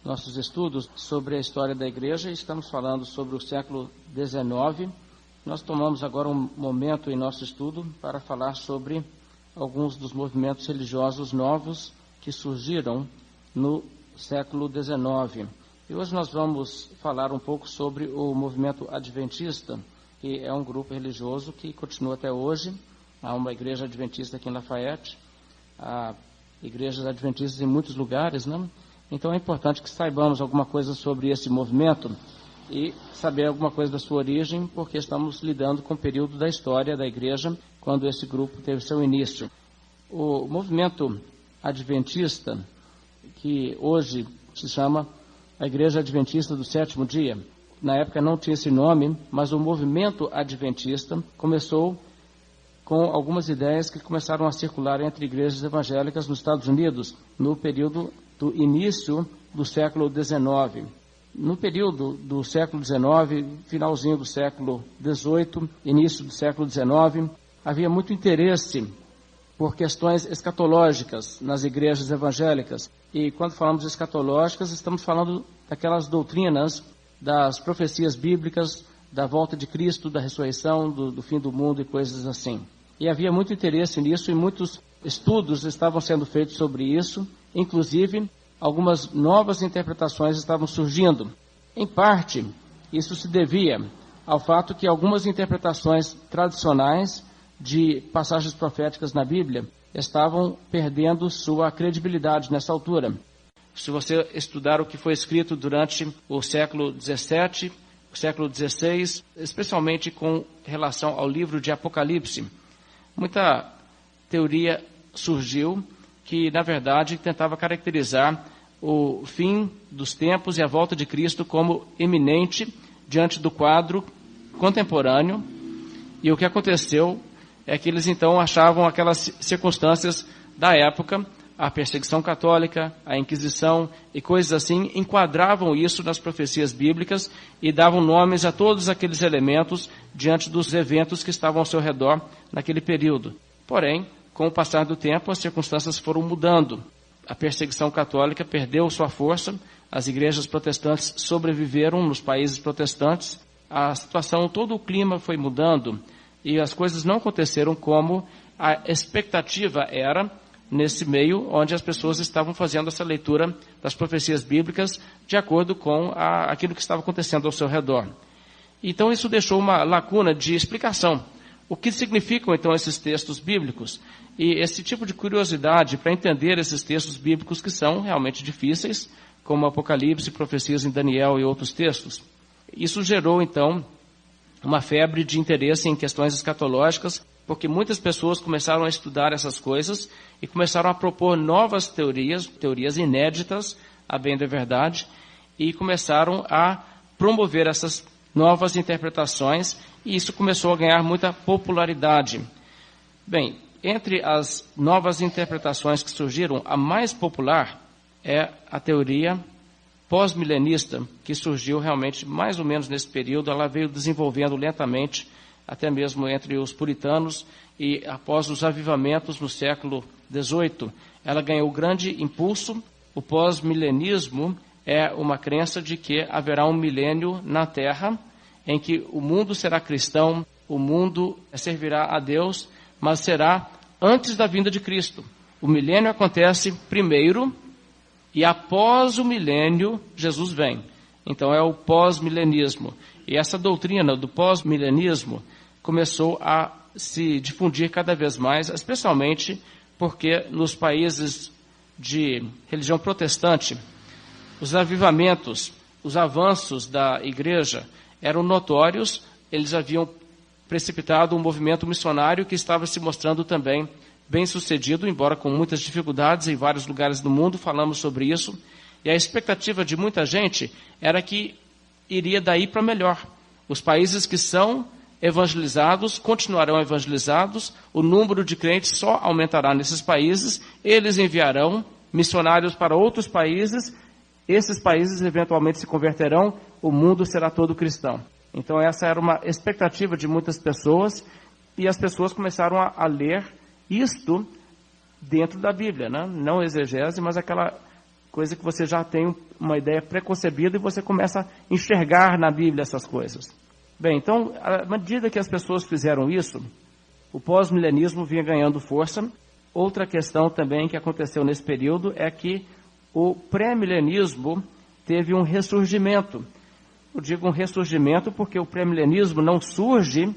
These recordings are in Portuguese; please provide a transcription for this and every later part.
nossos estudos sobre a história da igreja. Estamos falando sobre o século XIX. Nós tomamos agora um momento em nosso estudo para falar sobre alguns dos movimentos religiosos novos que surgiram no século XIX. E hoje nós vamos falar um pouco sobre o movimento adventista, que é um grupo religioso que continua até hoje. Há uma igreja adventista aqui em Lafayette, há igrejas adventistas em muitos lugares, né? Então é importante que saibamos alguma coisa sobre esse movimento e saber alguma coisa da sua origem, porque estamos lidando com o período da história da igreja, quando esse grupo teve seu início. O movimento adventista, que hoje se chama a Igreja Adventista do Sétimo Dia, na época não tinha esse nome, mas o movimento adventista começou com algumas ideias que começaram a circular entre igrejas evangélicas nos Estados Unidos, no período do início do século XIX. No período do século XIX, finalzinho do século XVIII, início do século XIX, havia muito interesse por questões escatológicas nas igrejas evangélicas. E quando falamos de escatológicas, estamos falando daquelas doutrinas das profecias bíblicas, da volta de Cristo, da ressurreição, do fim do mundo e coisas assim. E havia muito interesse nisso e muitos estudos estavam sendo feitos sobre isso, inclusive algumas novas interpretações estavam surgindo. Em parte, isso se devia ao fato que algumas interpretações tradicionais de passagens proféticas na Bíblia estavam perdendo sua credibilidade nessa altura. Se você estudar o que foi escrito durante o século XVII, o século XVI, especialmente com relação ao livro de Apocalipse, muita teoria surgiu que, na verdade, tentava caracterizar o fim dos tempos e a volta de Cristo como iminente diante do quadro contemporâneo. E o que aconteceu é que eles então achavam aquelas circunstâncias da época, a perseguição católica, a Inquisição e coisas assim, enquadravam isso nas profecias bíblicas e davam nomes a todos aqueles elementos diante dos eventos que estavam ao seu redor naquele período. Porém, com o passar do tempo, as circunstâncias foram mudando. A perseguição católica perdeu sua força, as igrejas protestantes sobreviveram nos países protestantes, a situação, todo o clima foi mudando e as coisas não aconteceram como a expectativa era nesse meio onde as pessoas estavam fazendo essa leitura das profecias bíblicas de acordo com aquilo que estava acontecendo ao seu redor. Então isso deixou uma lacuna de explicação. O que significam então esses textos bíblicos? E esse tipo de curiosidade para entender esses textos bíblicos que são realmente difíceis, como Apocalipse, profecias em Daniel e outros textos. Isso gerou então uma febre de interesse em questões escatológicas, porque muitas pessoas começaram a estudar essas coisas e começaram a propor novas teorias inéditas, a bem da verdade, e começaram a promover essas novas interpretações, e isso começou a ganhar muita popularidade. Bem, entre as novas interpretações que surgiram, a mais popular é a teoria pós-milenista, que surgiu realmente mais ou menos nesse período. Ela veio desenvolvendo lentamente, até mesmo entre os puritanos, e após os avivamentos no século XVIII, ela ganhou grande impulso. O pós-milenismo é uma crença de que haverá um milênio na Terra, em que o mundo será cristão, o mundo servirá a Deus, mas será antes da vinda de Cristo. O milênio acontece primeiro, e após o milênio, Jesus vem. Então é o pós-milenismo. E essa doutrina do pós-milenismo começou a se difundir cada vez mais, especialmente porque nos países de religião protestante, os avivamentos, os avanços da igreja eram notórios. Eles haviam precipitado um movimento missionário que estava se mostrando também bem-sucedido, embora com muitas dificuldades em vários lugares do mundo. Falamos sobre isso. E a expectativa de muita gente era que iria daí para melhor. Os países que são evangelizados continuarão evangelizados, o número de crentes só aumentará nesses países, eles enviarão missionários para outros países, esses países eventualmente se converterão, o mundo será todo cristão. Então essa era uma expectativa de muitas pessoas, e as pessoas começaram a ler isto dentro da Bíblia, né? Não exegese, mas aquela coisa que você já tem uma ideia preconcebida e você começa a enxergar na Bíblia essas coisas. Bem, então, à medida que as pessoas fizeram isso, o pós-milenismo vinha ganhando força. Outra questão também que aconteceu nesse período é que o pré-milenismo teve um ressurgimento. Eu digo um ressurgimento porque o pré-milenismo não surge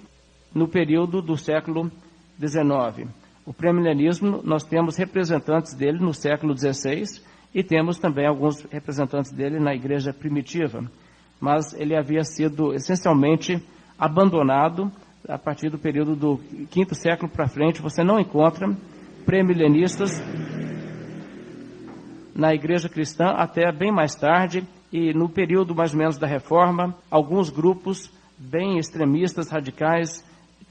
no período do século XIX. O pré-milenismo, nós temos representantes dele no século XVI e temos também alguns representantes dele na igreja primitiva. Mas ele havia sido essencialmente abandonado a partir do período do quinto século para frente. Você não encontra pré-milenistas na igreja cristã até bem mais tarde, e no período mais ou menos da Reforma, alguns grupos bem extremistas, radicais,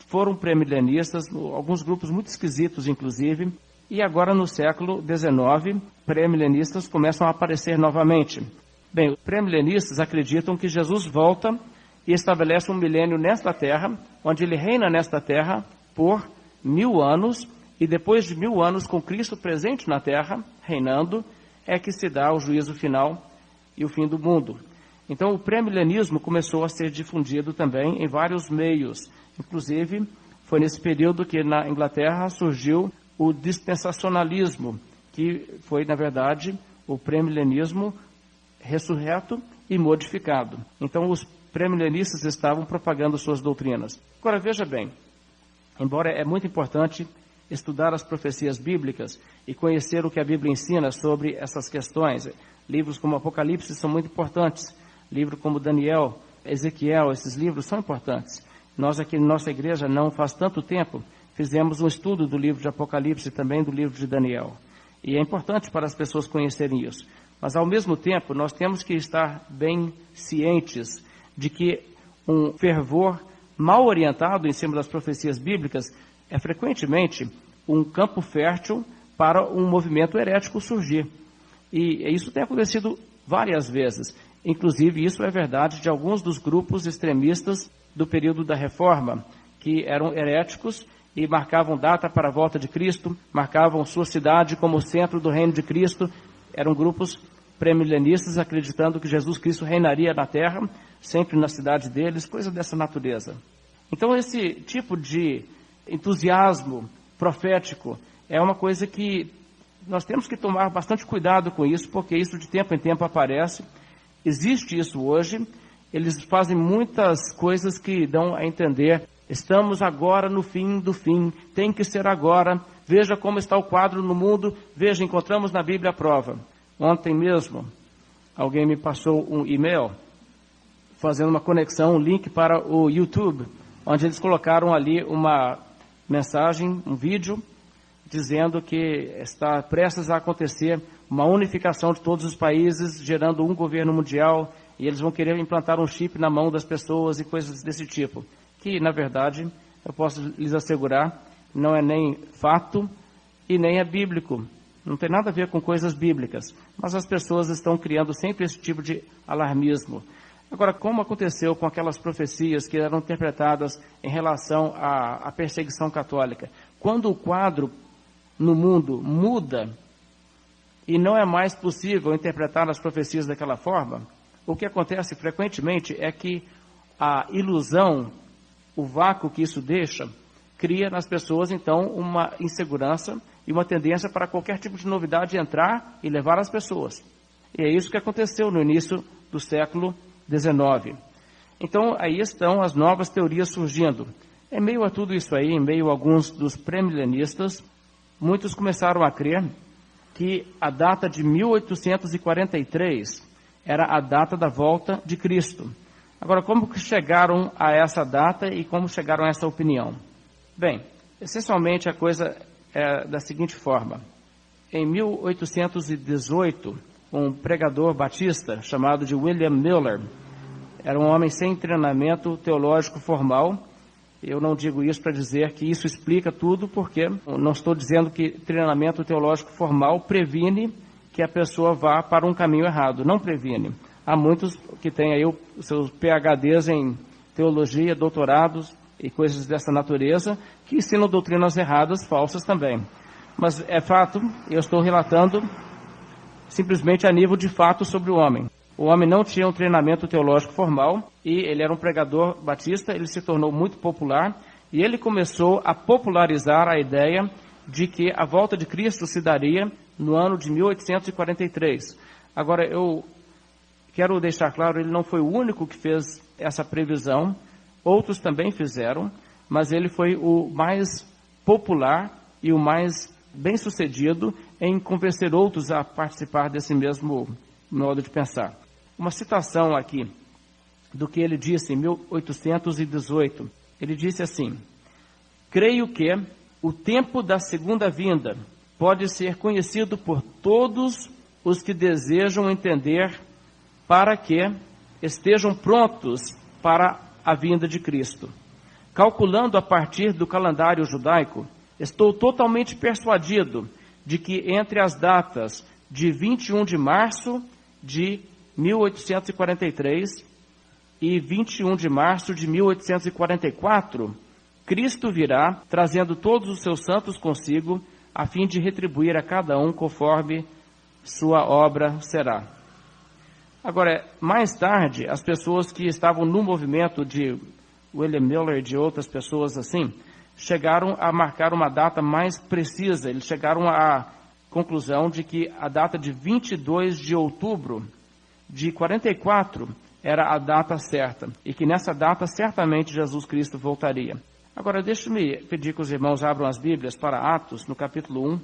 foram pré-milenistas, alguns grupos muito esquisitos inclusive, e agora no século XIX, pré-milenistas começam a aparecer novamente. Bem, os pré-milenistas acreditam que Jesus volta e estabelece um milênio nesta terra, onde ele reina nesta terra por 1000 anos, e depois de 1000 anos com Cristo presente na terra, reinando, é que se dá o juízo final e o fim do mundo. Então o pré-milenismo começou a ser difundido também em vários meios. Inclusive, foi nesse período que na Inglaterra surgiu o dispensacionalismo, que foi, na verdade, o pré-milenismo ressurreto e modificado. Então os pré-milenistas estavam propagando suas doutrinas. Agora veja bem, embora é muito importante estudar as profecias bíblicas e conhecer o que a Bíblia ensina sobre essas questões, livros como Apocalipse são muito importantes, livros como Daniel, Ezequiel, esses livros são importantes. Nós aqui na nossa igreja, não faz tanto tempo, fizemos um estudo do livro de Apocalipse e também do livro de Daniel. E é importante para as pessoas conhecerem isso. Mas, ao mesmo tempo, nós temos que estar bem cientes de que um fervor mal orientado em cima das profecias bíblicas é frequentemente um campo fértil para um movimento herético surgir. E isso tem acontecido várias vezes. Inclusive, isso é verdade de alguns dos grupos extremistas do período da Reforma, que eram heréticos e marcavam data para a volta de Cristo, marcavam sua cidade como centro do reino de Cristo. Eram grupos pré-milenistas acreditando que Jesus Cristo reinaria na terra, sempre na cidade deles, coisa dessa natureza. Então, esse tipo de entusiasmo profético é uma coisa que nós temos que tomar bastante cuidado com isso, porque isso de tempo em tempo aparece. Existe isso hoje. Eles fazem muitas coisas que dão a entender: estamos agora no fim do fim, tem que ser agora, veja como está o quadro no mundo, veja, encontramos na Bíblia a prova. Ontem mesmo, alguém me passou um e-mail fazendo uma conexão, um link para o YouTube, onde eles colocaram ali uma mensagem, um vídeo, dizendo que está prestes a acontecer uma unificação de todos os países, gerando um governo mundial, e eles vão querer implantar um chip na mão das pessoas e coisas desse tipo, que, na verdade, eu posso lhes assegurar, não é nem fato e nem é bíblico. Não tem nada a ver com coisas bíblicas, mas as pessoas estão criando sempre esse tipo de alarmismo. Agora, como aconteceu com aquelas profecias que eram interpretadas em relação à perseguição católica? Quando o quadro no mundo muda e não é mais possível interpretar as profecias daquela forma, o que acontece frequentemente é que a ilusão, o vácuo que isso deixa, cria nas pessoas, então, uma insegurança e uma tendência para qualquer tipo de novidade entrar e levar as pessoas. E é isso que aconteceu no início do século XIX. Então, aí estão as novas teorias surgindo. Em meio a tudo isso aí, em meio a alguns dos pré-milenistas, muitos começaram a crer que a data de 1843 era a data da volta de Cristo. Agora, como que chegaram a essa data e como chegaram a essa opinião? Bem, essencialmente a coisa é da seguinte forma. Em 1818, um pregador batista chamado de William Miller, era um homem sem treinamento teológico formal. Eu não digo isso para dizer que isso explica tudo, porque não estou dizendo que treinamento teológico formal previne que a pessoa vá para um caminho errado. Não previne. Há muitos que têm aí os seus PhDs em teologia, doutorados e coisas dessa natureza, que ensinam doutrinas erradas, falsas também. Mas é fato, eu estou relatando simplesmente a nível de fato sobre o homem. O homem não tinha um treinamento teológico formal e ele era um pregador batista, ele se tornou muito popular e ele começou a popularizar a ideia de que a volta de Cristo se daria no ano de 1843. Agora, eu quero deixar claro, ele não foi o único que fez essa previsão, outros também fizeram, mas ele foi o mais popular e o mais bem-sucedido em convencer outros a participar desse mesmo modo de pensar. Uma citação aqui do que ele disse em 1818. Ele disse assim: creio que o tempo da segunda vinda pode ser conhecido por todos os que desejam entender, para que estejam prontos para a vinda de Cristo. Calculando a partir do calendário judaico, estou totalmente persuadido de que entre as datas de 21 de março de 1843 e 21 de março de 1844, Cristo virá, trazendo todos os seus santos consigo, a fim de retribuir a cada um conforme sua obra será. Agora, mais tarde, as pessoas que estavam no movimento de William Miller e de outras pessoas assim, chegaram a marcar uma data mais precisa. Eles chegaram à conclusão de que a data de 22 de outubro de 44 era a data certa, e que nessa data certamente Jesus Cristo voltaria. Agora, deixe-me pedir que os irmãos abram as Bíblias para Atos, no capítulo 1.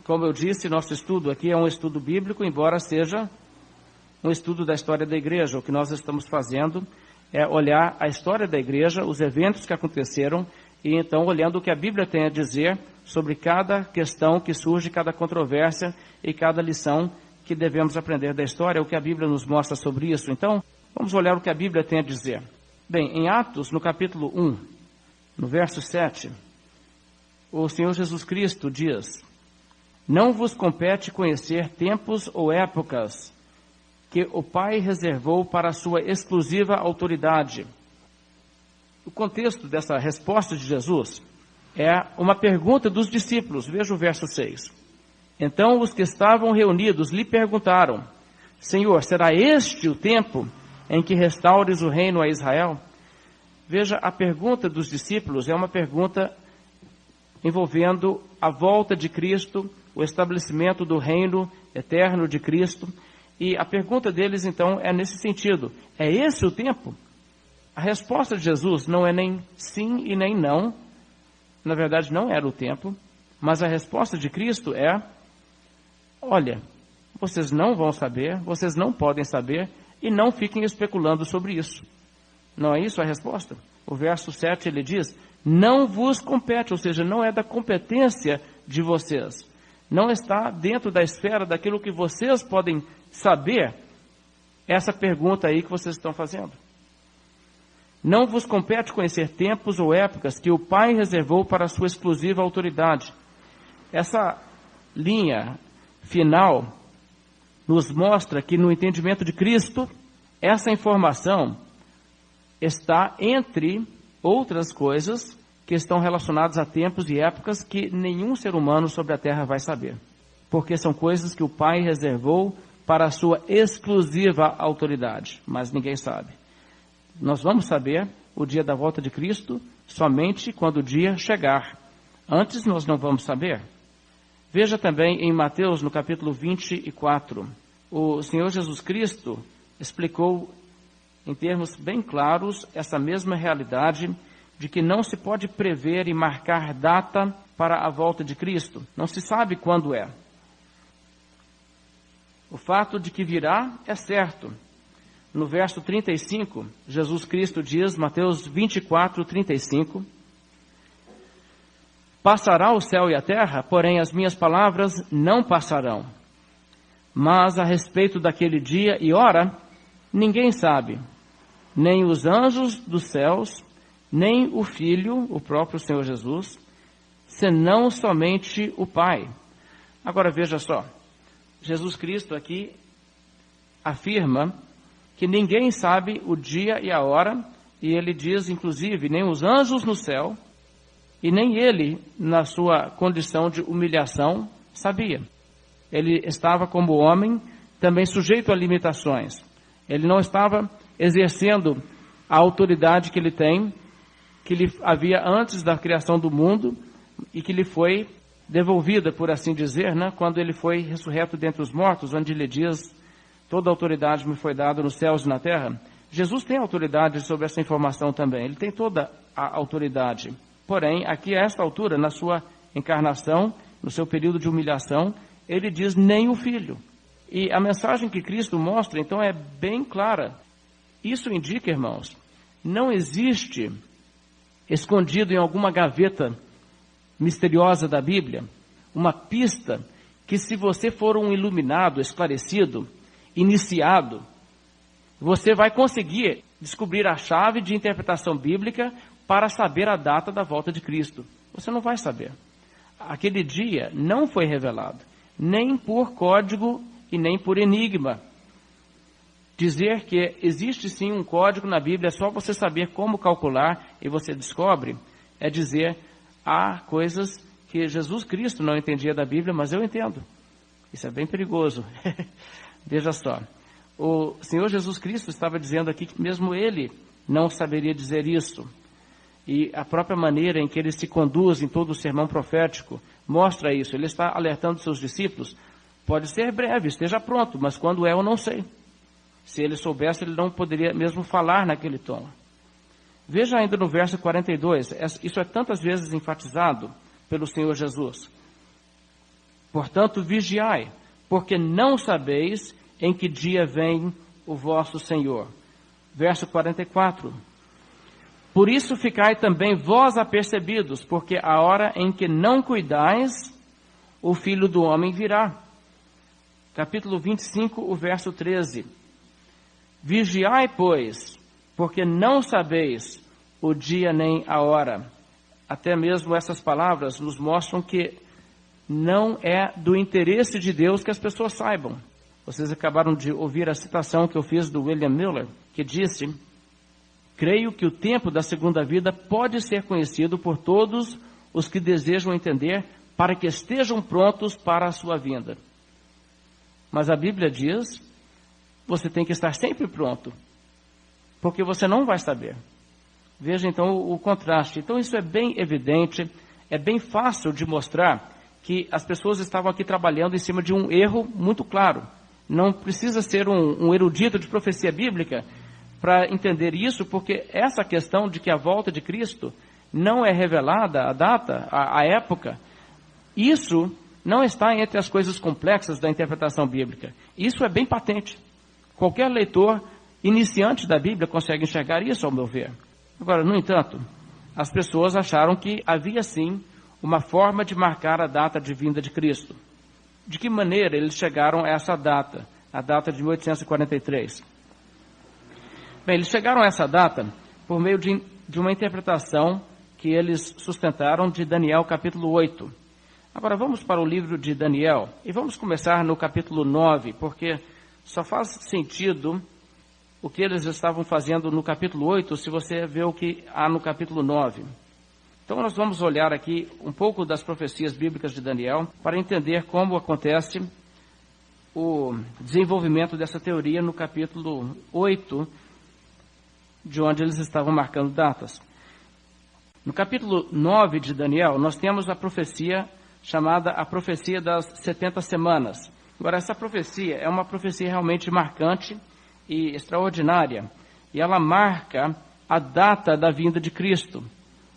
Como eu disse, nosso estudo aqui é um estudo bíblico, embora seja um estudo da história da igreja. O que nós estamos fazendo é olhar a história da igreja, os eventos que aconteceram, e então olhando o que a Bíblia tem a dizer sobre cada questão que surge, cada controvérsia e cada lição que devemos aprender da história, o que a Bíblia nos mostra sobre isso. Então, vamos olhar o que a Bíblia tem a dizer. Bem, em Atos, no capítulo 1, no verso 7, o Senhor Jesus Cristo diz: não vos compete conhecer tempos ou épocas que o Pai reservou para a sua exclusiva autoridade. O contexto dessa resposta de Jesus é uma pergunta dos discípulos. Veja o verso 6. Então os que estavam reunidos lhe perguntaram: Senhor, será este o tempo em que restaures o reino a Israel? Veja, a pergunta dos discípulos é uma pergunta envolvendo a volta de Cristo, o estabelecimento do reino eterno de Cristo. E a pergunta deles, então, é nesse sentido: é esse o tempo? A resposta de Jesus não é nem sim e nem não. Na verdade, não era o tempo. Mas a resposta de Cristo é: olha, vocês não vão saber, vocês não podem saber, e não fiquem especulando sobre isso. Não é isso a resposta? O verso 7 ele diz: não vos compete, ou seja, não é da competência de vocês. Não está dentro da esfera daquilo que vocês podem saber, essa pergunta aí que vocês estão fazendo. Não vos compete conhecer tempos ou épocas que o Pai reservou para a sua exclusiva autoridade. Essa linha final nos mostra que no entendimento de Cristo, essa informação está entre outras coisas que estão relacionadas a tempos e épocas que nenhum ser humano sobre a terra vai saber. Porque são coisas que o Pai reservou para a sua exclusiva autoridade, mas ninguém sabe. Nós vamos saber o dia da volta de Cristo somente quando o dia chegar. Antes nós não vamos saber. Veja também em Mateus, no capítulo 24, o Senhor Jesus Cristo explicou em termos bem claros essa mesma realidade de que não se pode prever e marcar data para a volta de Cristo. Não se sabe quando é. O fato de que virá é certo. No verso 35, Jesus Cristo diz, Mateus 24, 35, passará o céu e a terra, porém as minhas palavras não passarão. Mas a respeito daquele dia e hora, ninguém sabe, nem os anjos dos céus, nem o Filho, o próprio Senhor Jesus, senão somente o Pai. Agora veja só, Jesus Cristo aqui afirma que ninguém sabe o dia e a hora, e ele diz, inclusive, nem os anjos no céu, e nem ele, na sua condição de humilhação, sabia. ele estava como homem, também sujeito a limitações. Ele não estava exercendo a autoridade que ele tem, que lhe havia antes da criação do mundo e que lhe foi devolvida, por assim dizer, né, quando ele foi ressurreto dentre os mortos, onde ele diz: toda a autoridade me foi dada nos céus e na terra. Jesus tem autoridade sobre essa informação também, ele tem toda a autoridade. Porém, aqui a esta altura, na sua encarnação, no seu período de humilhação, ele diz: nem o Filho. E a mensagem que Cristo mostra, então, é bem clara. Isso indica, irmãos, não existe escondido em alguma gaveta misteriosa da Bíblia uma pista que, se você for um iluminado, esclarecido, iniciado, você vai conseguir descobrir a chave de interpretação bíblica para saber a data da volta de Cristo. Você não vai saber. Aquele dia não foi revelado, nem por código e nem por enigma. Dizer que existe sim um código na Bíblia, é só você saber como calcular e você descobre, é dizer: há coisas que Jesus Cristo não entendia da Bíblia, mas eu entendo. Isso é bem perigoso. Veja só, o Senhor Jesus Cristo estava dizendo aqui que mesmo ele não saberia dizer isso. E a própria maneira em que ele se conduz em todo o sermão profético mostra isso. Ele está alertando seus discípulos: pode ser breve, esteja pronto, mas quando é eu não sei. Se ele soubesse, ele não poderia mesmo falar naquele tom. Veja ainda no verso 42, isso é tantas vezes enfatizado pelo Senhor Jesus. Portanto, vigiai, porque não sabeis em que dia vem o vosso Senhor. Verso 44. Por isso ficai também vós apercebidos, porque a hora em que não cuidais, o Filho do Homem virá. Capítulo 25, o verso 13. Vigiai, pois, porque não sabeis o dia nem a hora. Até mesmo essas palavras nos mostram que não é do interesse de Deus que as pessoas saibam. Vocês acabaram de ouvir a citação que eu fiz do William Miller, que disse: creio que o tempo da segunda vida pode ser conhecido por todos os que desejam entender, para que estejam prontos para a sua vinda. Mas a Bíblia diz: você tem que estar sempre pronto, porque você não vai saber. Veja então o contraste. Então isso é bem evidente, é bem fácil de mostrar que as pessoas estavam aqui trabalhando em cima de um erro muito claro. Não precisa ser um erudito de profecia bíblica para entender isso, porque essa questão de que a volta de Cristo não é revelada, a data, a época, isso não está entre as coisas complexas da interpretação bíblica. Isso é bem patente. Qualquer leitor iniciante da Bíblia consegue enxergar isso, ao meu ver. Agora, no entanto, as pessoas acharam que havia sim uma forma de marcar a data de vinda de Cristo. De que maneira eles chegaram a essa data, a data de 1843? Bem, eles chegaram a essa data por meio de uma interpretação que eles sustentaram de Daniel capítulo 8. Agora vamos para o livro de Daniel e vamos começar no capítulo 9, porque só faz sentido o que eles estavam fazendo no capítulo 8 se você vê o que há no capítulo 9. Então nós vamos olhar aqui um pouco das profecias bíblicas de Daniel para entender como acontece o desenvolvimento dessa teoria no capítulo 8, de onde eles estavam marcando datas. No capítulo 9 de Daniel, nós temos a profecia chamada a profecia das 70 semanas. Agora, essa profecia é uma profecia realmente marcante e extraordinária, e ela marca a data da vinda de Cristo.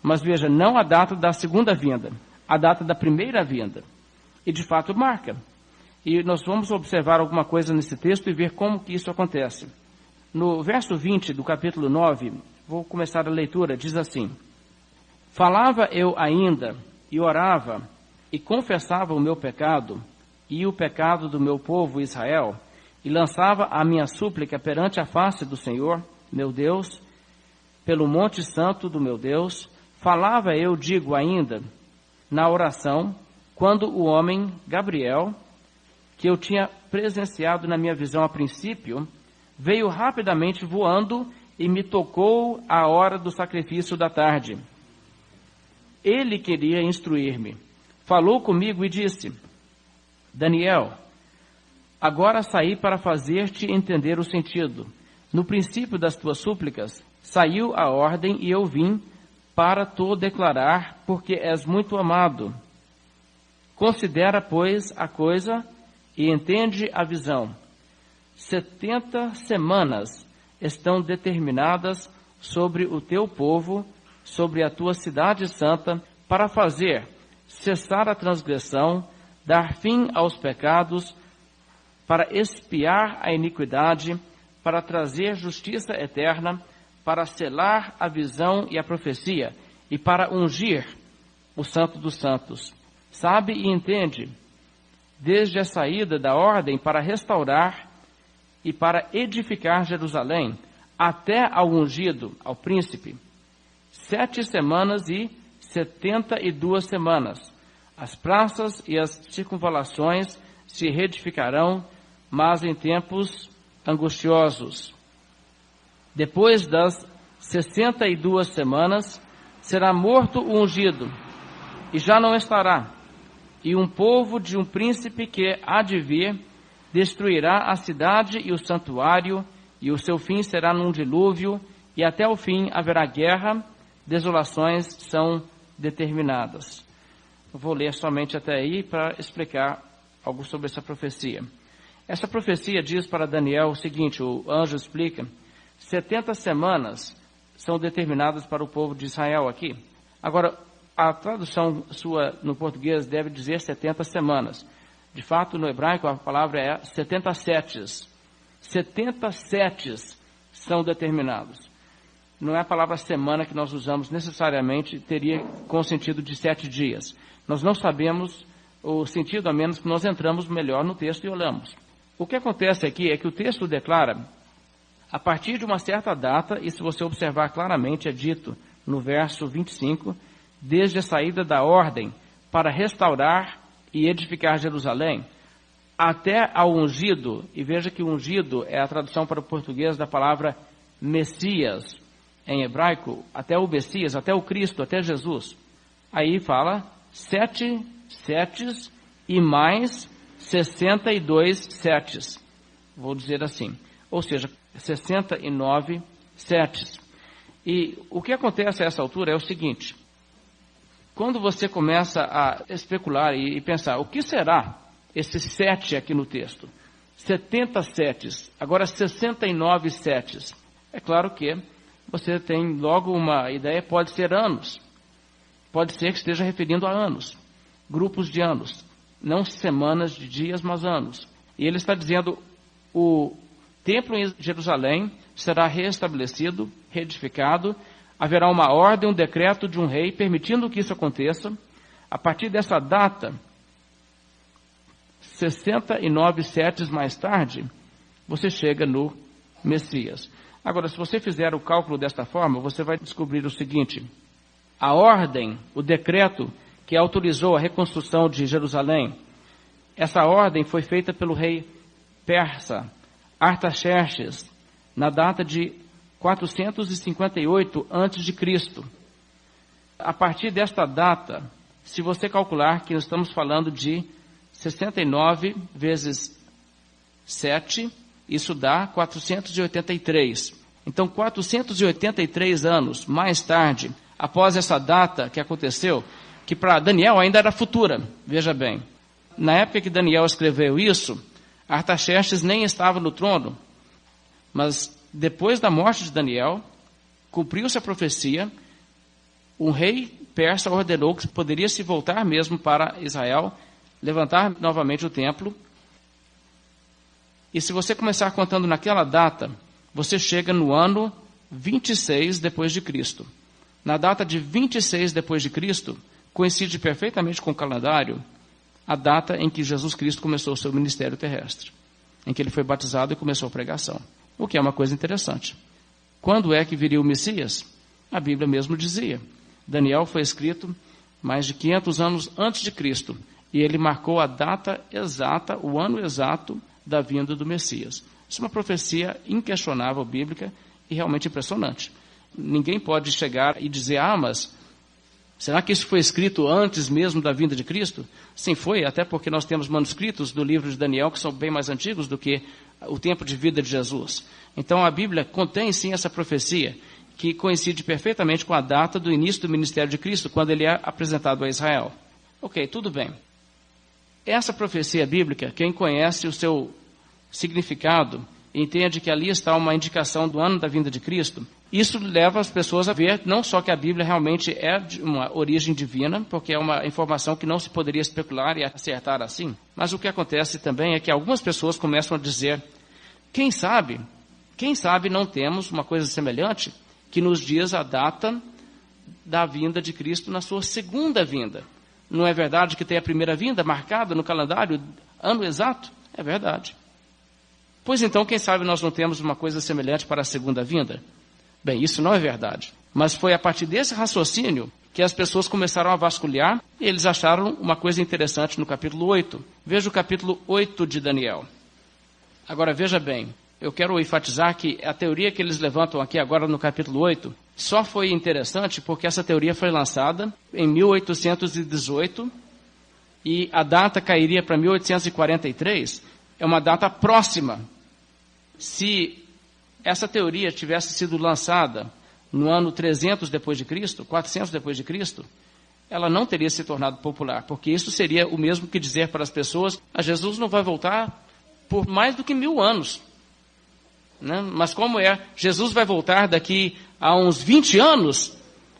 Mas veja, não a data da segunda vinda, a data da primeira vinda. E de fato marca. E nós vamos observar alguma coisa nesse texto e ver como que isso acontece. No verso 20 do capítulo 9, vou começar a leitura, diz assim: falava eu ainda e orava e confessava o meu pecado e o pecado do meu povo Israel, e lançava a minha súplica perante a face do Senhor, meu Deus, pelo monte santo do meu Deus. Falava eu, digo ainda, na oração, quando o homem Gabriel, que eu tinha presenciado na minha visão a princípio, veio rapidamente voando e me tocou à hora do sacrifício da tarde. Ele queria instruir-me. Falou comigo e disse: Daniel, Agora saí para fazer-te entender o sentido. No princípio das tuas súplicas, saiu a ordem e eu vim para te declarar, porque és muito amado. Considera, pois, a coisa e entende a visão. 70 semanas estão determinadas sobre o teu povo, sobre a tua cidade santa, para fazer cessar a transgressão, dar fim aos pecados, para expiar a iniquidade, para trazer justiça eterna, para selar a visão e a profecia, e para ungir o Santo dos Santos. Sabe e entende, desde a saída da ordem para restaurar e para edificar Jerusalém, até ao ungido, ao príncipe, 7 semanas e 72 semanas. As praças e as circunvalações se reedificarão, mas em tempos angustiosos. Depois das 62 semanas, será morto o ungido, e já não estará. E um povo de um príncipe que há de vir destruirá a cidade e o santuário, e o seu fim será num dilúvio, e até o fim haverá guerra, desolações são determinadas. Eu vou ler somente até aí para explicar algo sobre essa profecia. Essa profecia diz para Daniel o seguinte, o anjo explica, 70 semanas são determinadas para o povo de Israel aqui. Agora, a tradução sua no português deve dizer 70 semanas. De fato, no hebraico a palavra é 70 setes. 70 setes são determinados. Não é a palavra semana que nós usamos necessariamente, teria com o sentido de 7 dias. Nós não sabemos o sentido, a menos que nós entramos melhor no texto e olhamos. O que acontece aqui é que o texto declara, a partir de uma certa data, e se você observar claramente, é dito no verso 25, desde a saída da ordem para restaurar e edificar Jerusalém, até ao ungido, e veja que ungido é a tradução para o português da palavra Messias, em hebraico, até o Messias, até o Cristo, até Jesus. Aí fala 7 setes e mais 62 setes, vou dizer assim, ou seja, 69 setes. E o que acontece a essa altura é o seguinte, quando você começa a especular e pensar, o que será esse 7 aqui no texto? 70 setes, agora 69 setes. É claro que você tem logo uma ideia, pode ser anos. Pode ser que esteja referindo a anos, grupos de anos, não semanas de dias, mas anos. E ele está dizendo, o templo em Jerusalém será restabelecido, reedificado, haverá uma ordem, um decreto de um rei permitindo que isso aconteça. A partir dessa data, 69 setes mais tarde, você chega no Messias. Agora, se você fizer o cálculo desta forma, você vai descobrir o seguinte, a ordem, o decreto que autorizou a reconstrução de Jerusalém, essa ordem foi feita pelo rei persa, Artaxerxes, na data de 458 a.C. A partir desta data, se você calcular que nós estamos falando de 69 vezes 7, isso dá 483. Então, 483 anos mais tarde, após essa data que aconteceu, que para Daniel ainda era futura, veja bem. Na época que Daniel escreveu isso, Artaxerxes nem estava no trono, mas depois da morte de Daniel, cumpriu-se a profecia, um rei persa ordenou que poderia se voltar mesmo para Israel, levantar novamente o templo. E se você começar contando naquela data, você chega no ano 26 depois de Cristo. Na data de 26 depois de Cristo, coincide perfeitamente com o calendário, a data em que Jesus Cristo começou o seu ministério terrestre, em que ele foi batizado e começou a pregação. O que é uma coisa interessante. Quando é que viria o Messias? A Bíblia mesmo dizia. Daniel foi escrito mais de 500 anos antes de Cristo, e ele marcou a data exata, o ano exato da vinda do Messias. Isso é uma profecia inquestionável bíblica e realmente impressionante. Ninguém pode chegar e dizer, mas Será que isso foi escrito antes mesmo da vinda de Cristo? Sim, foi, até porque nós temos manuscritos do livro de Daniel que são bem mais antigos do que o tempo de vida de Jesus. Então a Bíblia contém sim essa profecia que coincide perfeitamente com a data do início do ministério de Cristo, quando ele é apresentado a Israel. Ok, tudo bem. Essa profecia bíblica, quem conhece o seu significado, entende que ali está uma indicação do ano da vinda de Cristo. Isso leva as pessoas a ver não só que a Bíblia realmente é de uma origem divina, porque é uma informação que não se poderia especular e acertar assim, mas o que acontece também é que algumas pessoas começam a dizer, quem sabe não temos uma coisa semelhante que nos diz a data da vinda de Cristo na sua segunda vinda. Não é verdade que tem a primeira vinda marcada no calendário, ano exato? É verdade. Pois então, quem sabe nós não temos uma coisa semelhante para a segunda vinda? Bem, isso não é verdade. Mas foi a partir desse raciocínio que as pessoas começaram a vasculhar e eles acharam uma coisa interessante no capítulo 8. Veja o capítulo 8 de Daniel. Agora, veja bem, eu quero enfatizar que a teoria que eles levantam aqui agora no capítulo 8 só foi interessante porque essa teoria foi lançada em 1818 e a data cairia para 1843. É uma data próxima. Se essa teoria tivesse sido lançada no ano 300 depois de Cristo, 400 depois de Cristo, ela não teria se tornado popular, porque isso seria o mesmo que dizer para as pessoas, Jesus não vai voltar por mais do que 1000 anos. Né? Mas como é? Jesus vai voltar daqui a uns 20 anos,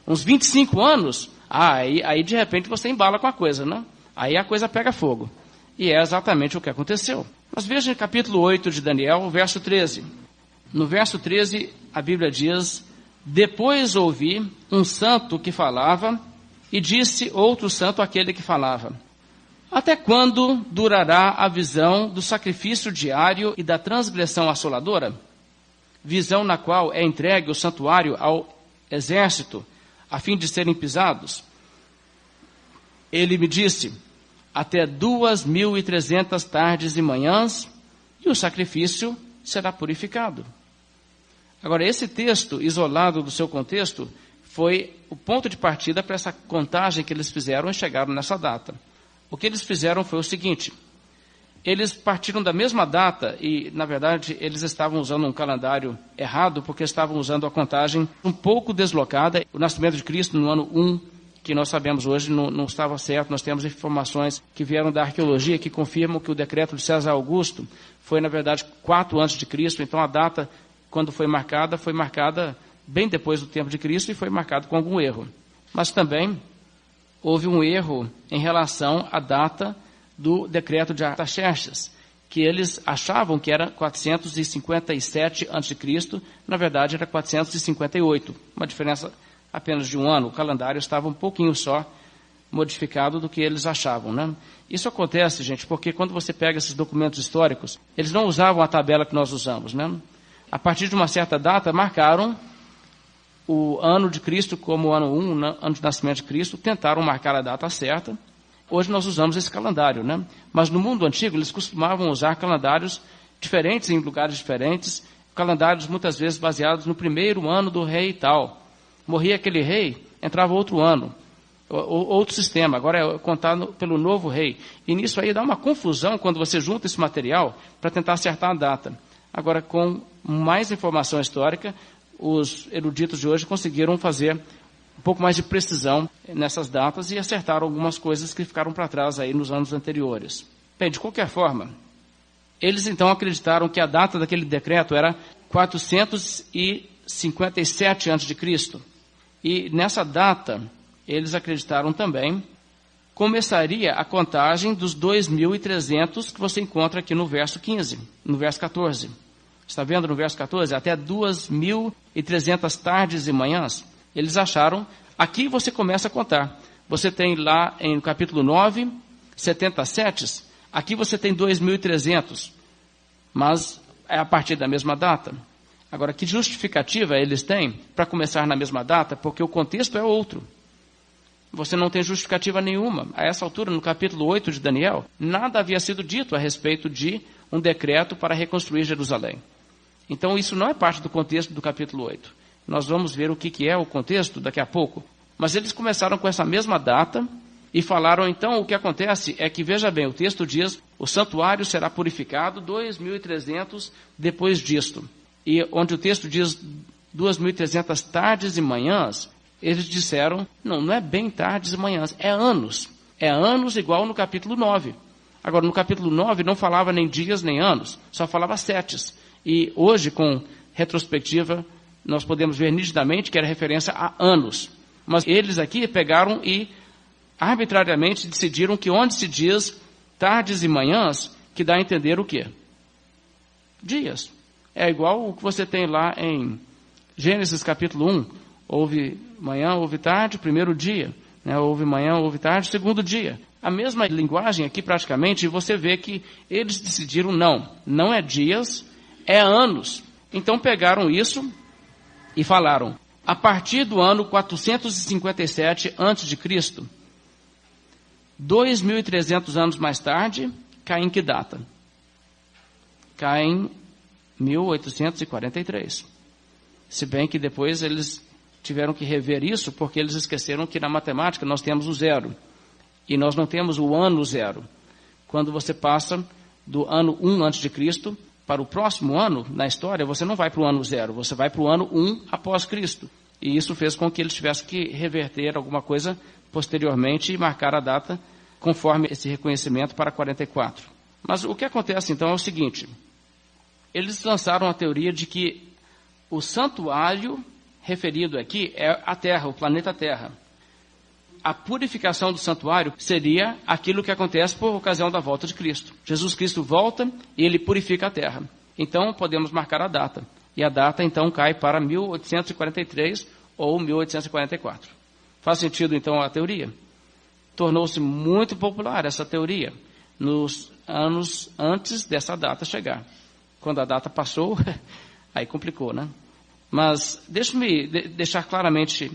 uns 25 anos, aí de repente você embala com a coisa, né? Aí a coisa pega fogo. E é exatamente o que aconteceu. Mas veja no capítulo 8 de Daniel, verso 13. No verso 13, a Bíblia diz, depois ouvi um santo que falava, e disse outro santo àquele que falava, até quando durará a visão do sacrifício diário e da transgressão assoladora? Visão na qual é entregue o santuário ao exército, a fim de serem pisados. Ele me disse, até 2.300 tardes e manhãs, e o sacrifício será purificado. Agora, esse texto, isolado do seu contexto, foi o ponto de partida para essa contagem que eles fizeram e chegaram nessa data. O que eles fizeram foi o seguinte, eles partiram da mesma data e, na verdade, eles estavam usando um calendário errado, porque estavam usando a contagem um pouco deslocada. O nascimento de Cristo no ano 1, que nós sabemos hoje, não estava certo. Nós temos informações que vieram da arqueologia que confirmam que o decreto de César Augusto foi, na verdade, 4 antes de Cristo. Então, a data, quando foi marcada bem depois do tempo de Cristo e foi marcada com algum erro. Mas também houve um erro em relação à data do decreto de Artaxerxes, que eles achavam que era 457 a.C., na verdade era 458, uma diferença apenas de um ano. O calendário estava um pouquinho só modificado do que eles achavam, né? Isso acontece, gente, porque quando você pega esses documentos históricos, eles não usavam a tabela que nós usamos, né? A partir de uma certa data, marcaram o ano de Cristo como o ano 1, ano de nascimento de Cristo, tentaram marcar a data certa. Hoje nós usamos esse calendário, né? Mas no mundo antigo eles costumavam usar calendários diferentes em lugares diferentes, calendários muitas vezes baseados no primeiro ano do rei e tal. Morria aquele rei, entrava outro ano, outro sistema, agora é contado pelo novo rei. E nisso aí dá uma confusão quando você junta esse material para tentar acertar a data. Agora, com mais informação histórica, os eruditos de hoje conseguiram fazer um pouco mais de precisão nessas datas e acertaram algumas coisas que ficaram para trás aí nos anos anteriores. Bem, de qualquer forma, eles então acreditaram que a data daquele decreto era 457 a.C. E nessa data, eles acreditaram também, começaria a contagem dos 2.300 que você encontra aqui no verso 15, no verso 14. Está vendo no verso 14? Até 2.300 tardes e manhãs. Eles acharam, aqui você começa a contar. Você tem lá em capítulo 9, 77, aqui você tem 2.300, mas é a partir da mesma data. Agora, que justificativa eles têm para começar na mesma data? Porque o contexto é outro. Você não tem justificativa nenhuma. A essa altura, no capítulo 8 de Daniel, nada havia sido dito a respeito de um decreto para reconstruir Jerusalém. Então, isso não é parte do contexto do capítulo 8. Nós vamos ver o que é o contexto daqui a pouco. Mas eles começaram com essa mesma data e falaram, então, o que acontece é que, veja bem, o texto diz, o santuário será purificado 2.300 depois disto. E onde o texto diz 2.300 tardes e manhãs, eles disseram, não é bem tardes e manhãs, é anos. É anos igual no capítulo 9. Agora, no capítulo 9 não falava nem dias nem anos, só falava setes. E hoje, com retrospectiva, nós podemos ver nitidamente que era referência a anos. Mas eles aqui pegaram e arbitrariamente decidiram que onde se diz tardes e manhãs, que dá a entender o quê? Dias. É igual o que você tem lá em Gênesis capítulo 1. Houve manhã, houve tarde, primeiro dia. Né? Houve manhã, houve tarde, segundo dia. A mesma linguagem aqui praticamente, e você vê que eles decidiram não é dias, é anos. Então pegaram isso e falaram, a partir do ano 457 a.C., 2.300 anos mais tarde, cai em que data? Cai em 1843. Se bem que depois eles tiveram que rever isso, porque eles esqueceram que na matemática nós temos o zero. E nós não temos o ano zero. Quando você passa do ano 1 a.C. para o próximo ano, na história, você não vai para o ano zero, você vai para o ano 1 após Cristo. E isso fez com que eles tivessem que reverter alguma coisa posteriormente e marcar a data conforme esse reconhecimento para 44. Mas o que acontece então é o seguinte, eles lançaram a teoria de que o santuário referido aqui é a Terra, o planeta Terra. A purificação do santuário seria aquilo que acontece por ocasião da volta de Cristo. Jesus Cristo volta e ele purifica a terra. Então podemos marcar a data. E a data então cai para 1843 ou 1844. Faz sentido então a teoria? Tornou-se muito popular essa teoria nos anos antes dessa data chegar. Quando a data passou, aí complicou, né? Mas deixe-me deixar claramente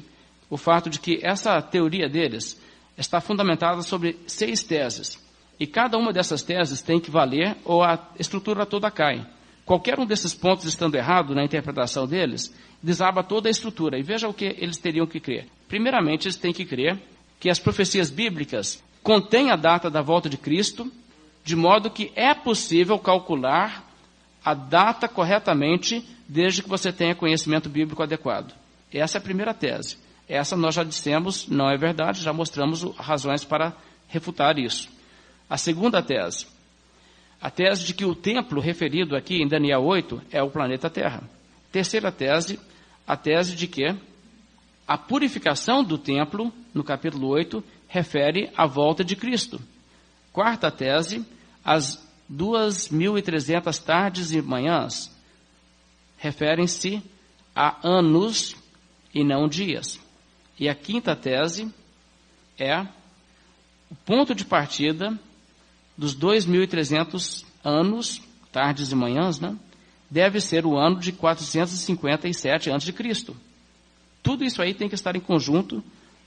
o fato de que essa teoria deles está fundamentada sobre 6 teses. E cada uma dessas teses tem que valer ou a estrutura toda cai. Qualquer um desses pontos estando errado na interpretação deles, desaba toda a estrutura. E veja o que eles teriam que crer. Primeiramente, eles têm que crer que as profecias bíblicas contêm a data da volta de Cristo, de modo que é possível calcular a data corretamente, desde que você tenha conhecimento bíblico adequado. Essa é a primeira tese. Essa nós já dissemos, não é verdade, já mostramos razões para refutar isso. A segunda tese, a tese de que o templo referido aqui em Daniel 8 é o planeta Terra. Terceira tese, a tese de que a purificação do templo, no capítulo 8, refere à volta de Cristo. Quarta tese, as 2.300 tardes e manhãs referem-se a anos e não dias. E a quinta tese é o ponto de partida dos 2.300 anos, tardes e manhãs, né? Deve ser o ano de 457 a.C. Tudo isso aí tem que estar em conjunto.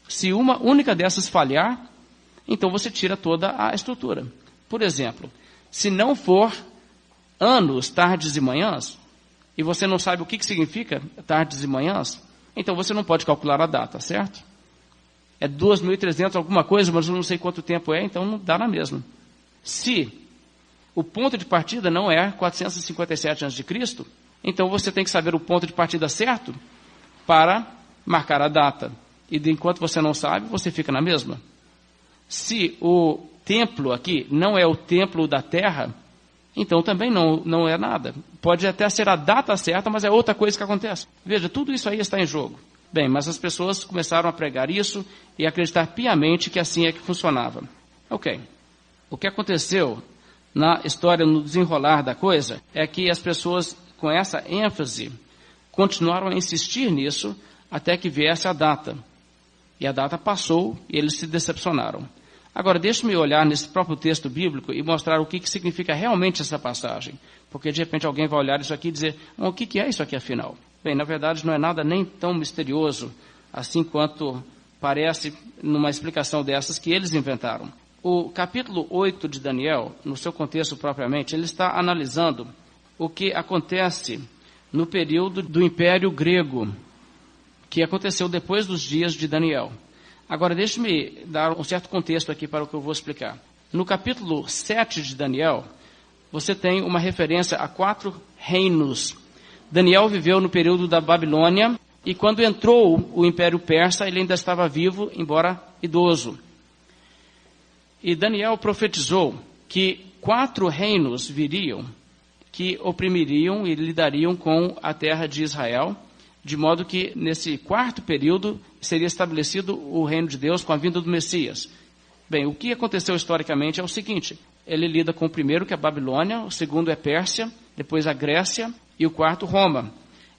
Se uma única dessas falhar, então você tira toda a estrutura. Por exemplo, se não for anos, tardes e manhãs, e você não sabe o que significa tardes e manhãs, então você não pode calcular a data, certo? É 2.300 alguma coisa, mas eu não sei quanto tempo é, então não dá na mesma. Se o ponto de partida não é 457 a.C., então você tem que saber o ponto de partida certo para marcar a data. E enquanto você não sabe, você fica na mesma. Se o templo aqui não é o templo da terra, então também não é nada. Pode até ser a data certa, mas é outra coisa que acontece. Veja, tudo isso aí está em jogo. Bem, mas as pessoas começaram a pregar isso e acreditar piamente que assim é que funcionava. Ok. O que aconteceu na história, no desenrolar da coisa, é que as pessoas, com essa ênfase, continuaram a insistir nisso até que viesse a data. E a data passou e eles se decepcionaram. Agora, deixe-me olhar nesse próprio texto bíblico e mostrar o que significa realmente essa passagem. Porque, de repente, alguém vai olhar isso aqui e dizer, o que é isso aqui, afinal? Bem, na verdade, não é nada nem tão misterioso, assim quanto parece numa explicação dessas que eles inventaram. O capítulo 8 de Daniel, no seu contexto propriamente, ele está analisando o que acontece no período do Império Grego, que aconteceu depois dos dias de Daniel. Agora, deixe-me dar um certo contexto aqui para o que eu vou explicar. No capítulo 7 de Daniel, você tem uma referência a 4 reinos. Daniel viveu no período da Babilônia, e quando entrou o Império Persa, ele ainda estava vivo, embora idoso. E Daniel profetizou que 4 reinos viriam, que oprimiriam e lidariam com a terra de Israel, de modo que nesse 4º período seria estabelecido o reino de Deus com a vinda do Messias. Bem, o que aconteceu historicamente é o seguinte: ele lida com o primeiro, que é a Babilônia, o segundo é Pérsia, depois a Grécia e o 4º Roma.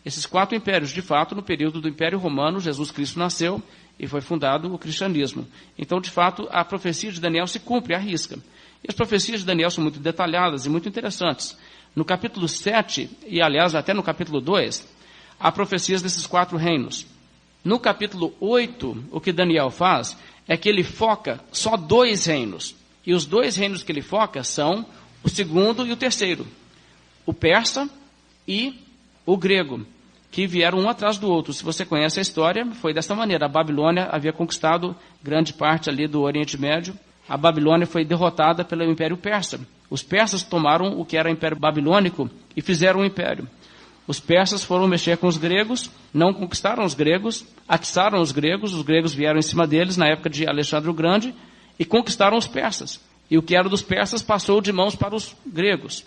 Esses 4 impérios, de fato, no período do Império Romano, Jesus Cristo nasceu e foi fundado o cristianismo. Então, de fato, a profecia de Daniel se cumpre à risca. E as profecias de Daniel são muito detalhadas e muito interessantes. No capítulo 7, e aliás até no capítulo 2, há profecias desses 4 reinos. No capítulo 8, o que Daniel faz é que ele foca só 2 reinos. E os 2 reinos que ele foca são o segundo e o terceiro. O persa e o grego, que vieram um atrás do outro. Se você conhece a história, foi dessa maneira. A Babilônia havia conquistado grande parte ali do Oriente Médio. A Babilônia foi derrotada pelo Império Persa. Os persas tomaram o que era o Império Babilônico e fizeram um império. Os persas foram mexer com os gregos, não conquistaram os gregos, atiçaram os gregos vieram em cima deles na época de Alexandre o Grande e conquistaram os persas. E o que era dos persas passou de mãos para os gregos.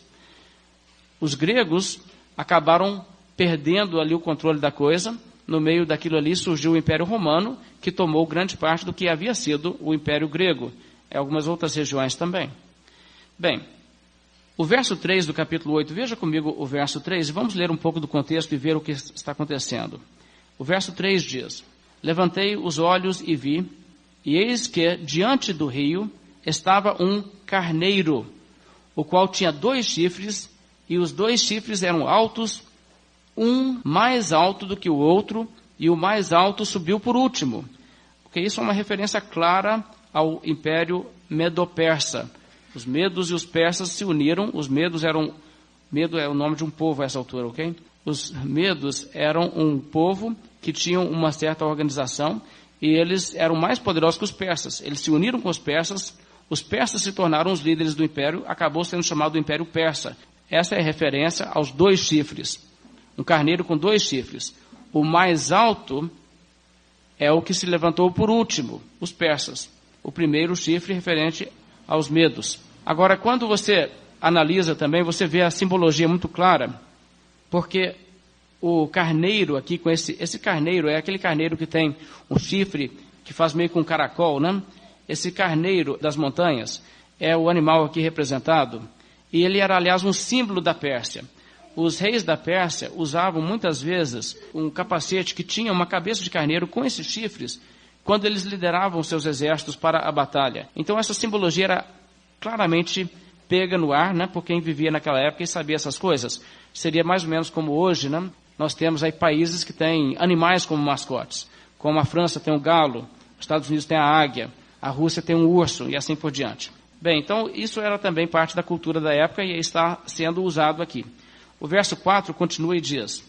Os gregos acabaram perdendo ali o controle da coisa. No meio daquilo ali surgiu o Império Romano, que tomou grande parte do que havia sido o Império Grego, e algumas outras regiões também. Bem, o verso 3 do capítulo 8, veja comigo o verso 3, e vamos ler um pouco do contexto e ver o que está acontecendo. O verso 3 diz: Levantei os olhos e vi, e eis que diante do rio estava um carneiro, o qual tinha 2 chifres, e os 2 chifres eram altos, um mais alto do que o outro, e o mais alto subiu por último. Porque isso é uma referência clara ao Império Medo-Persa. Os medos e os persas se uniram. Os medos eram... Medo é o nome de um povo a essa altura, ok? Os medos eram um povo que tinham uma certa organização, e eles eram mais poderosos que os persas. Eles se uniram com os persas se tornaram os líderes do império, acabou sendo chamado do Império Persa. Essa é a referência aos 2 chifres. Um carneiro com 2 chifres. O mais alto é o que se levantou por último, os persas. O primeiro chifre referente aos medos. Agora, quando você analisa também, você vê a simbologia muito clara, porque o carneiro aqui, com esse carneiro, é aquele carneiro que tem um chifre que faz meio com um caracol, né? Esse carneiro das montanhas é o animal aqui representado, e ele era, aliás, um símbolo da Pérsia. Os reis da Pérsia usavam muitas vezes um capacete que tinha uma cabeça de carneiro com esses chifres, quando eles lideravam seus exércitos para a batalha. Então essa simbologia era claramente pega no ar, né, por quem vivia naquela época e sabia essas coisas. Seria mais ou menos como hoje, né? Nós temos aí países que têm animais como mascotes, como a França tem o galo, os Estados Unidos tem a águia, a Rússia tem um urso e assim por diante. Bem, então isso era também parte da cultura da época e está sendo usado aqui. O verso 4 continua e diz: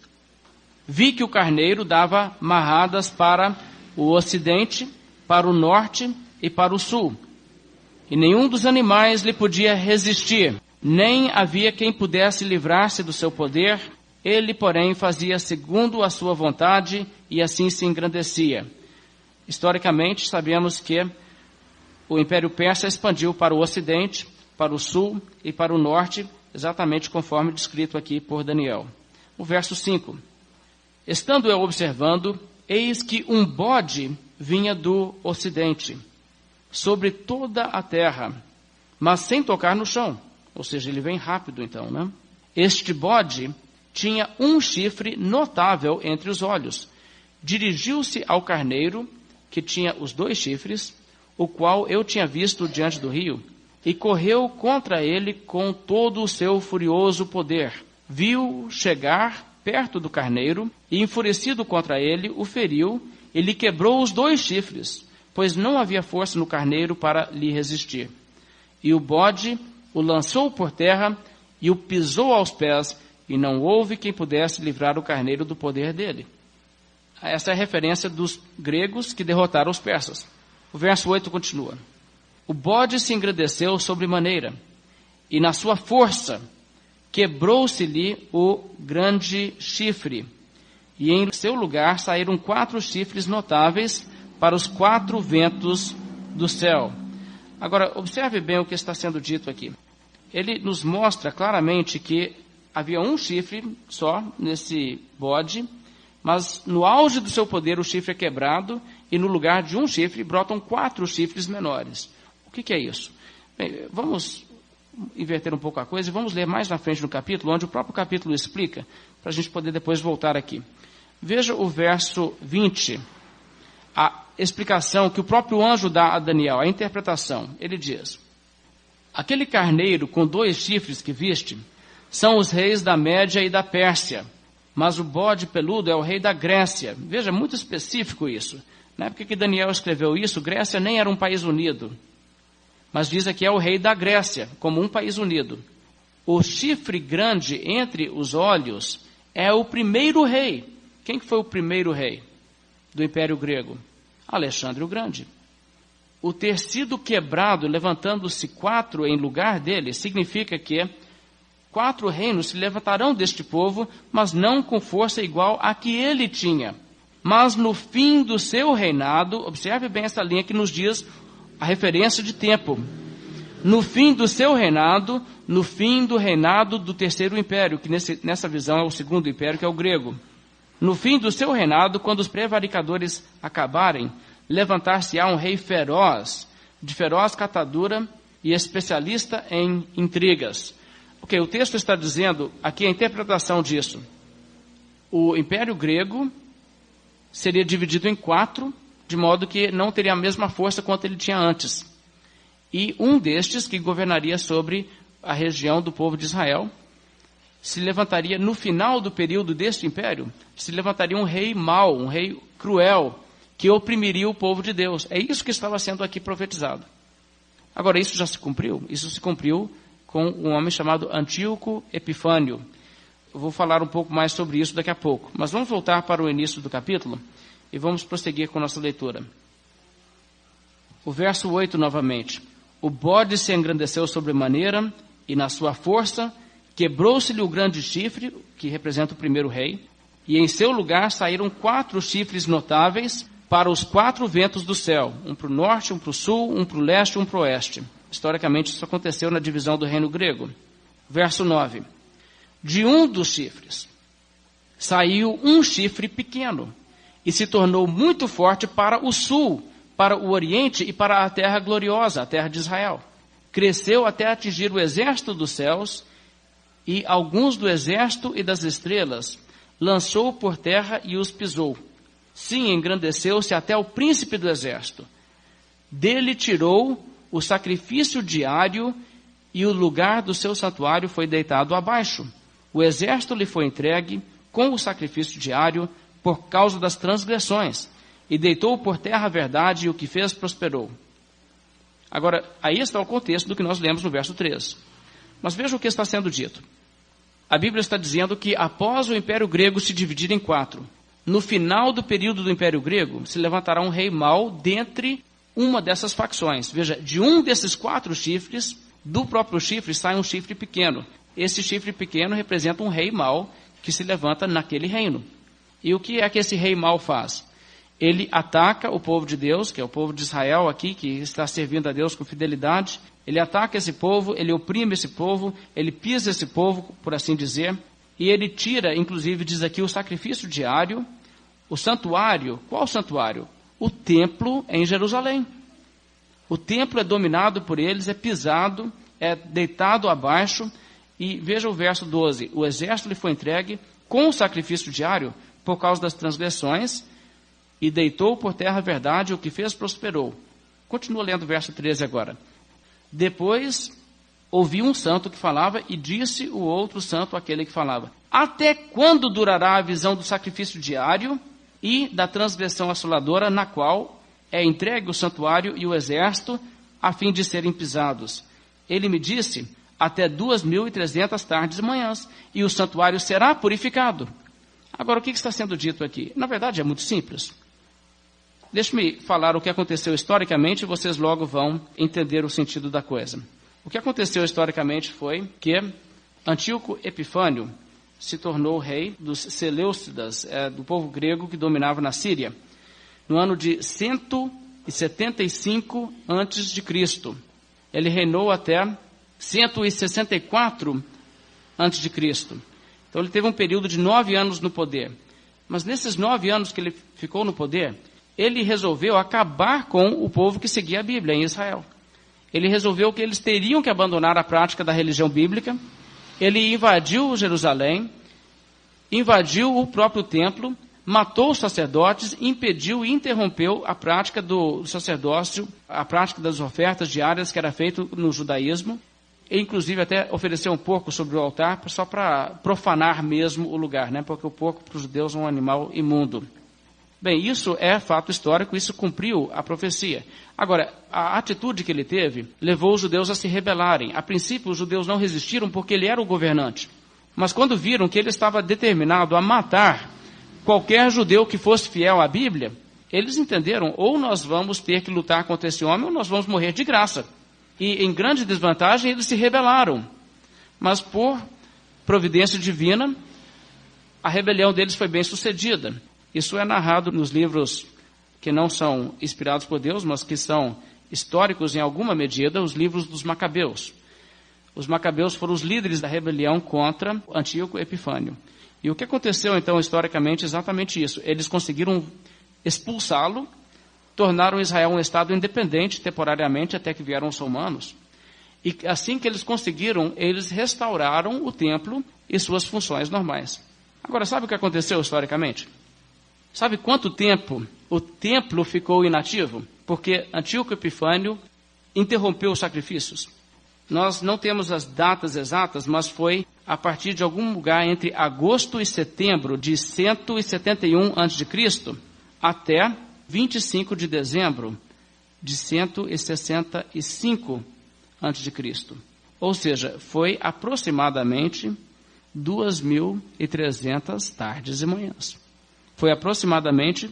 Vi que o carneiro dava marradas para o ocidente, para o norte e para o sul, e nenhum dos animais lhe podia resistir, nem havia quem pudesse livrar-se do seu poder. Ele, porém, fazia segundo a sua vontade e assim se engrandecia. Historicamente, sabemos que o Império Persa expandiu para o ocidente, para o sul e para o norte, exatamente conforme descrito aqui por Daniel. O verso 5. Estando eu observando, eis que um bode vinha do ocidente, sobre toda a terra, mas sem tocar no chão. Ou seja, ele vem rápido então, né? Este bode tinha um chifre notável entre os olhos. Dirigiu-se ao carneiro, que tinha os 2 chifres, o qual eu tinha visto diante do rio, e correu contra ele com todo o seu furioso poder. Viu chegar perto do carneiro, e enfurecido contra ele, o feriu, e lhe quebrou os 2 chifres, pois não havia força no carneiro para lhe resistir. E o bode o lançou por terra, e o pisou aos pés, e não houve quem pudesse livrar o carneiro do poder dele. Essa é a referência dos gregos que derrotaram os persas. O verso 8 continua. O bode se engrandeceu sobremaneira, e na sua força quebrou-se-lhe o grande chifre, e em seu lugar saíram 4 chifres notáveis para os 4 ventos do céu. Agora, observe bem o que está sendo dito aqui. Ele nos mostra claramente que havia um chifre só nesse bode, mas no auge do seu poder o chifre é quebrado, e no lugar de um chifre brotam 4 chifres menores. O que é isso? Bem, vamos inverter um pouco a coisa e vamos ler mais na frente no capítulo, onde o próprio capítulo explica, para a gente poder depois voltar aqui. Veja o verso 20, a explicação que o próprio anjo dá a Daniel, a interpretação. Ele diz: aquele carneiro com 2 chifres que viste são os reis da Média e da Pérsia, mas o bode peludo é o rei da Grécia. Veja, muito específico isso. Na época que Daniel escreveu isso, Grécia nem era um país unido, mas diz aqui é o rei da Grécia, como um país unido. O chifre grande entre os olhos é o primeiro rei. Quem foi o primeiro rei do Império Grego? Alexandre o Grande. O ter sido quebrado, levantando-se 4 em lugar dele, significa que 4 reinos se levantarão deste povo, mas não com força igual à que ele tinha. Mas no fim do seu reinado, observe bem essa linha que nos diz a referência de tempo. No fim do seu reinado, no fim do reinado do terceiro império, que nessa visão é o segundo império, que é o grego. No fim do seu reinado, quando os prevaricadores acabarem, levantar-se-á um rei feroz, de feroz catadura e especialista em intrigas. Ok, o texto está dizendo, aqui a interpretação disso. O Império Grego seria dividido em 4, de modo que não teria a mesma força quanto ele tinha antes. E um destes, que governaria sobre a região do povo de Israel, se levantaria no final do período deste império, se levantaria um rei mau, um rei cruel, que oprimiria o povo de Deus. É isso que estava sendo aqui profetizado. Agora, isso já se cumpriu? Isso se cumpriu com um homem chamado Antíoco Epifânio. Eu vou falar um pouco mais sobre isso daqui a pouco. Mas vamos voltar para o início do capítulo e vamos prosseguir com nossa leitura. O verso 8 novamente. O bode se engrandeceu sobremaneira, e na sua força quebrou-se-lhe o grande chifre, que representa o primeiro rei, e em seu lugar saíram 4 chifres notáveis para os 4 ventos do céu, um para o norte, um para o sul, um para o leste e um para o oeste. Historicamente, isso aconteceu na divisão do reino grego. Verso 9. De um dos chifres saiu um chifre pequeno, e se tornou muito forte para o sul, para o oriente e para a terra gloriosa, a terra de Israel. Cresceu até atingir o exército dos céus, e alguns do exército e das estrelas lançou por terra e os pisou. Sim, engrandeceu-se até o príncipe do exército. Dele tirou o sacrifício diário, e o lugar do seu santuário foi deitado abaixo. O exército lhe foi entregue com o sacrifício diário por causa das transgressões, e deitou por terra a verdade, e o que fez prosperou. Agora, aí está o contexto do que nós lemos no verso 3. Mas veja o que está sendo dito. A Bíblia está dizendo que após o Império Grego se dividir em 4, no final do período do Império Grego, se levantará um rei mau dentre uma dessas facções. Veja, de um desses 4 chifres, do próprio chifre sai um chifre pequeno. Esse chifre pequeno representa um rei mau que se levanta naquele reino. E o que é que esse rei mau faz? Ele ataca o povo de Deus, que é o povo de Israel aqui, que está servindo a Deus com fidelidade. Ele ataca esse povo, ele oprime esse povo, ele pisa esse povo, por assim dizer, e ele tira, inclusive, diz aqui, o sacrifício diário, o santuário. Qual santuário? O templo em Jerusalém. O templo é dominado por eles, é pisado, é deitado abaixo, e veja o verso 12. O exército lhe foi entregue com o sacrifício diário por causa das transgressões, e deitou por terra a verdade, o que fez prosperou. Continua lendo o verso 13 agora. Depois ouvi um santo que falava, e disse o outro santo àquele que falava: até quando durará a visão do sacrifício diário e da transgressão assoladora, na qual é entregue o santuário e o exército, a fim de serem pisados? Ele me disse: até 2.300 tardes e manhãs, e o santuário será purificado. Agora, o que está sendo dito aqui? Na verdade, é muito simples. Deixe-me falar o que aconteceu historicamente e vocês logo vão entender o sentido da coisa. O que aconteceu historicamente foi que Antíoco Epifânio se tornou rei dos Seleucidas, do povo grego que dominava na Síria, no ano de 175 a.C. Ele reinou até 164 a.C. Então ele teve um período de 9 anos no poder. Mas nesses 9 anos que ele ficou no poder, ele resolveu acabar com o povo que seguia a Bíblia em Israel. Ele resolveu que eles teriam que abandonar a prática da religião bíblica. Ele invadiu Jerusalém, invadiu o próprio templo, matou os sacerdotes, impediu e interrompeu a prática do sacerdócio, a prática das ofertas diárias que era feito no judaísmo, e inclusive até ofereceu um porco sobre o altar, só para profanar mesmo o lugar, né? Porque o porco para os judeus é um animal imundo. Bem, isso é fato histórico, isso cumpriu a profecia. Agora, a atitude que ele teve levou os judeus a se rebelarem. A princípio, os judeus não resistiram porque ele era o governante. Mas quando viram que ele estava determinado a matar qualquer judeu que fosse fiel à Bíblia, eles entenderam, ou nós vamos ter que lutar contra esse homem, ou nós vamos morrer de graça. E em grande desvantagem, eles se rebelaram. Mas por providência divina, a rebelião deles foi bem sucedida. Isso é narrado nos livros que não são inspirados por Deus, mas que são históricos em alguma medida, os livros dos Macabeus. Os Macabeus foram os líderes da rebelião contra Antíoco Epifânio. E o que aconteceu, então, historicamente, é exatamente isso. Eles conseguiram expulsá-lo, tornaram Israel um estado independente temporariamente, até que vieram os romanos. E assim que eles conseguiram, eles restauraram o templo e suas funções normais. Agora, sabe o que aconteceu historicamente? Sabe quanto tempo o templo ficou inativo? Porque Antíoco Epifânio interrompeu os sacrifícios. Nós não temos as datas exatas, mas foi a partir de algum lugar entre agosto e setembro de 171 a.C. até 25 de dezembro de 165 a.C. Ou seja, foi aproximadamente 2.300 tardes e manhãs. Foi aproximadamente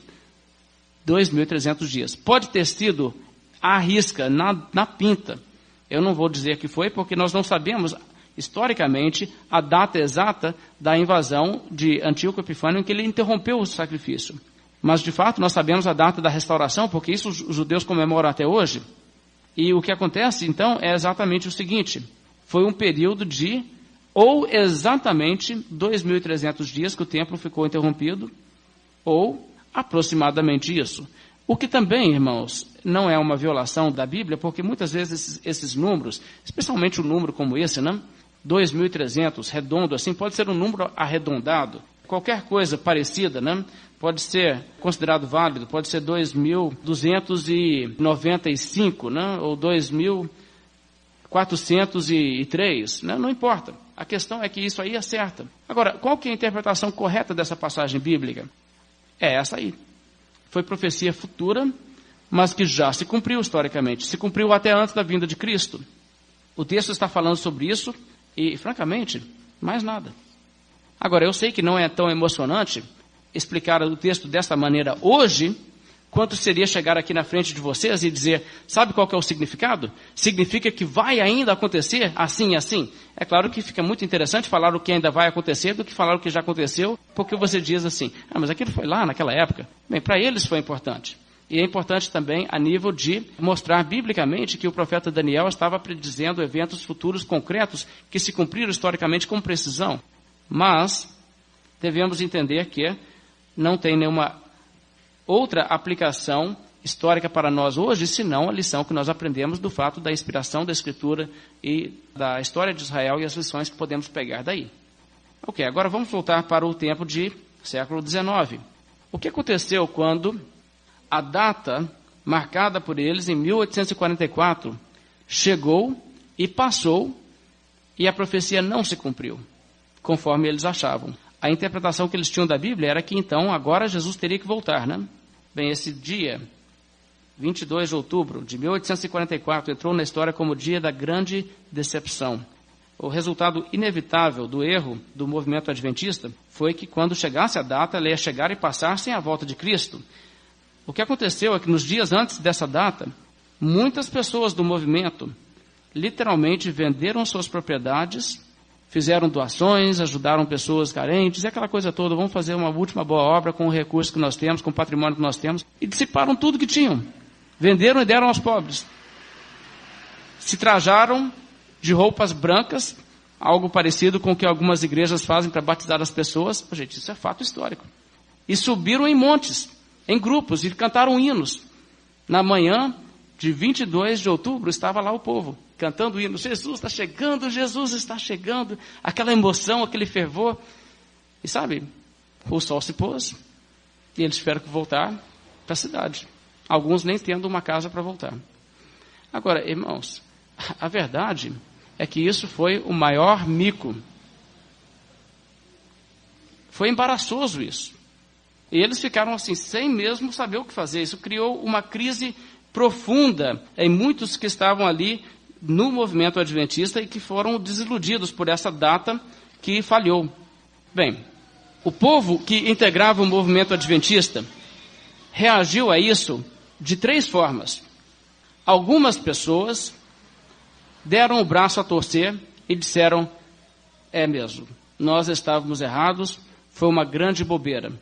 2.300 dias. Pode ter sido à risca, na pinta. Eu não vou dizer que foi, porque nós não sabemos, historicamente, a data exata da invasão de Antíoco Epifânio, em que ele interrompeu o sacrifício. Mas, de fato, nós sabemos a data da restauração, porque isso os judeus comemoram até hoje. E o que acontece, então, é exatamente o seguinte. Foi um período de, ou exatamente 2.300 dias que o templo ficou interrompido, ou aproximadamente isso. O que também, irmãos, não é uma violação da Bíblia, porque muitas vezes esses números, especialmente um número como esse, né? 2.300, redondo assim, pode ser um número arredondado. Qualquer coisa parecida, né? Pode ser considerado válido, pode ser 2.295, né? Ou 2.403, né? Não importa. A questão é que isso aí acerta. Agora, qual que é a interpretação correta dessa passagem bíblica? É essa aí. Foi profecia futura, mas que já se cumpriu historicamente. Se cumpriu até antes da vinda de Cristo. O texto está falando sobre isso e, francamente, mais nada. Agora, eu sei que não é tão emocionante explicar o texto desta maneira hoje, quanto seria chegar aqui na frente de vocês e dizer, sabe qual que é o significado? Significa que vai ainda acontecer assim e assim. É claro que fica muito interessante falar o que ainda vai acontecer do que falar o que já aconteceu, porque você diz assim, mas aquilo foi lá naquela época. Bem, para eles foi importante. E é importante também a nível de mostrar biblicamente que o profeta Daniel estava predizendo eventos futuros concretos que se cumpriram historicamente com precisão. Mas devemos entender que não tem nenhuma outra aplicação histórica para nós hoje, senão a lição que nós aprendemos do fato da inspiração da Escritura e da história de Israel e as lições que podemos pegar daí. Ok, agora vamos voltar para o tempo de século XIX. O que aconteceu quando a data marcada por eles em 1844 chegou e passou e a profecia não se cumpriu, conforme eles achavam? A interpretação que eles tinham da Bíblia era que então agora Jesus teria que voltar, né? Bem, esse dia, 22 de outubro de 1844, entrou na história como o dia da grande decepção. O resultado inevitável do erro do movimento adventista foi que quando chegasse a data, ela ia chegar e passar sem a volta de Cristo. O que aconteceu é que nos dias antes dessa data, muitas pessoas do movimento literalmente venderam suas propriedades, fizeram doações, ajudaram pessoas carentes, e aquela coisa toda, vamos fazer uma última boa obra com o recurso que nós temos, com o patrimônio que nós temos, e dissiparam tudo que tinham. Venderam e deram aos pobres. Se trajaram de roupas brancas, algo parecido com o que algumas igrejas fazem para batizar as pessoas. Gente, isso é fato histórico. E subiram em montes, em grupos, e cantaram hinos. Na manhã de 22 de outubro, estava lá o povo, cantando hinos. Jesus está chegando, Jesus está chegando. Aquela emoção, aquele fervor. E sabe, o sol se pôs, e eles tiveram que voltar para a cidade. Alguns nem tendo uma casa para voltar. Agora, irmãos, a verdade é que isso foi o maior mico. Foi embaraçoso isso. E eles ficaram assim, sem mesmo saber o que fazer. Isso criou uma crise profunda em muitos que estavam ali no movimento adventista e que foram desiludidos por essa data que falhou. Bem, o povo que integrava o movimento adventista reagiu a isso de 3 formas. Algumas pessoas deram o braço a torcer e disseram, é mesmo, nós estávamos errados, foi uma grande bobeira.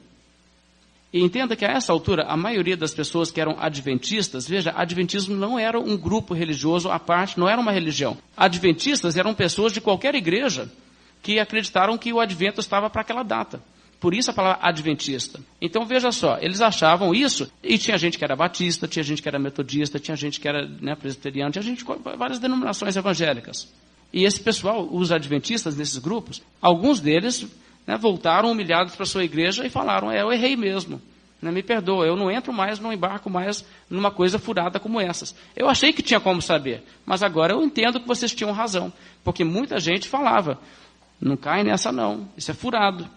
E entenda que a essa altura, a maioria das pessoas que eram adventistas, veja, adventismo não era um grupo religioso à parte, não era uma religião. Adventistas eram pessoas de qualquer igreja que acreditaram que o advento estava para aquela data. Por isso a palavra adventista. Então veja só, eles achavam isso, e tinha gente que era batista, tinha gente que era metodista, tinha gente que era presbiteriano, tinha gente com várias denominações evangélicas. E esse pessoal, os adventistas nesses grupos, alguns deles voltaram humilhados para a sua igreja e falaram, eu errei mesmo, me perdoa, eu não entro mais, não embarco mais numa coisa furada como essas. Eu achei que tinha como saber, mas agora eu entendo que vocês tinham razão, porque muita gente falava, não cai nessa não, isso é furado.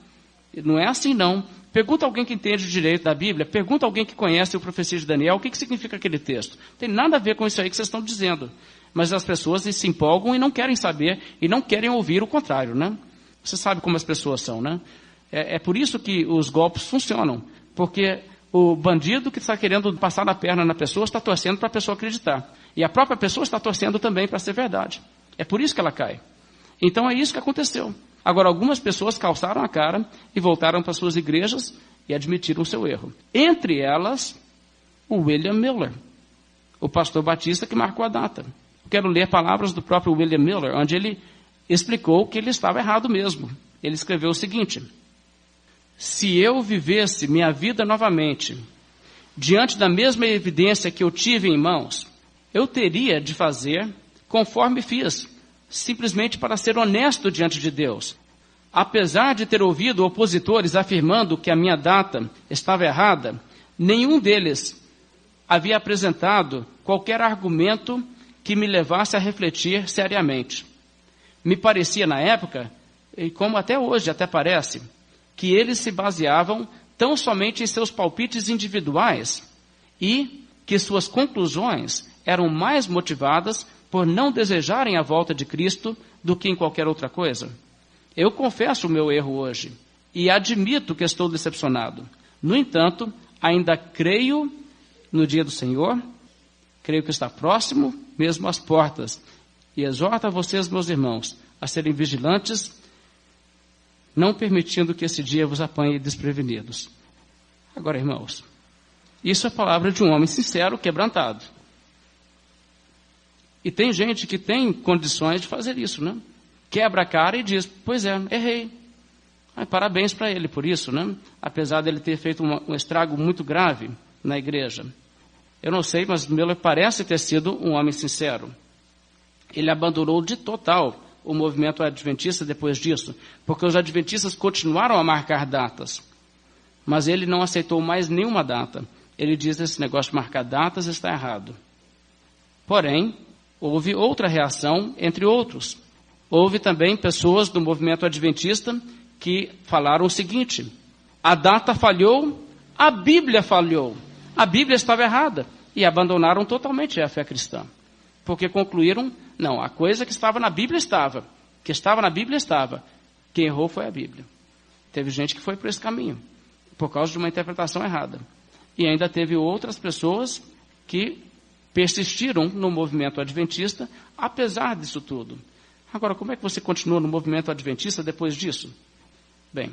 Não é assim não. Pergunta alguém que entende o direito da Bíblia, pergunta alguém que conhece o profecia de Daniel, o que significa aquele texto. Não tem nada a ver com isso aí que vocês estão dizendo. Mas as pessoas se empolgam e não querem saber, e não querem ouvir o contrário, né? Você sabe como as pessoas são, né? É por isso que os golpes funcionam. Porque o bandido que está querendo passar a perna na pessoa está torcendo para a pessoa acreditar. E a própria pessoa está torcendo também para ser verdade. É por isso que ela cai. Então é isso que aconteceu. Agora, algumas pessoas calçaram a cara e voltaram para suas igrejas e admitiram o seu erro. Entre elas, o William Miller, o pastor batista que marcou a data. Quero ler palavras do próprio William Miller, onde ele explicou que ele estava errado mesmo. Ele escreveu o seguinte, se eu vivesse minha vida novamente, diante da mesma evidência que eu tive em mãos, eu teria de fazer conforme fiz, simplesmente para ser honesto diante de Deus. Apesar de ter ouvido opositores afirmando que a minha data estava errada, nenhum deles havia apresentado qualquer argumento que me levasse a refletir seriamente. Me parecia na época, e como até hoje até parece, que eles se baseavam tão somente em seus palpites individuais e que suas conclusões eram mais motivadas por não desejarem a volta de Cristo do que em qualquer outra coisa. Eu confesso o meu erro hoje e admito que estou decepcionado. No entanto, ainda creio no dia do Senhor, creio que está próximo, mesmo às portas, e exorto a vocês, meus irmãos, a serem vigilantes, não permitindo que esse dia vos apanhe desprevenidos. Agora, irmãos, isso é a palavra de um homem sincero, quebrantado. E tem gente que tem condições de fazer isso, né? Quebra a cara e diz, pois é, errei. Parabéns para ele por isso, né? Apesar dele ter feito um estrago muito grave na igreja. Eu não sei, mas Miller parece ter sido um homem sincero. Ele abandonou de total o movimento adventista depois disso, porque os adventistas continuaram a marcar datas. Mas ele não aceitou mais nenhuma data. Ele diz que esse negócio de marcar datas está errado. Porém, houve outra reação, entre outros. Houve também pessoas do movimento adventista que falaram o seguinte, a data falhou, a Bíblia falhou, a Bíblia estava errada, e abandonaram totalmente a fé cristã. Porque concluíram, não, a coisa que estava na Bíblia estava, Que estava na Bíblia, estava. Quem errou foi a Bíblia. Teve gente que foi por esse caminho, por causa de uma interpretação errada. E ainda teve outras pessoas que persistiram no movimento adventista, apesar disso tudo. Agora, como é que você continua no movimento adventista depois disso? Bem,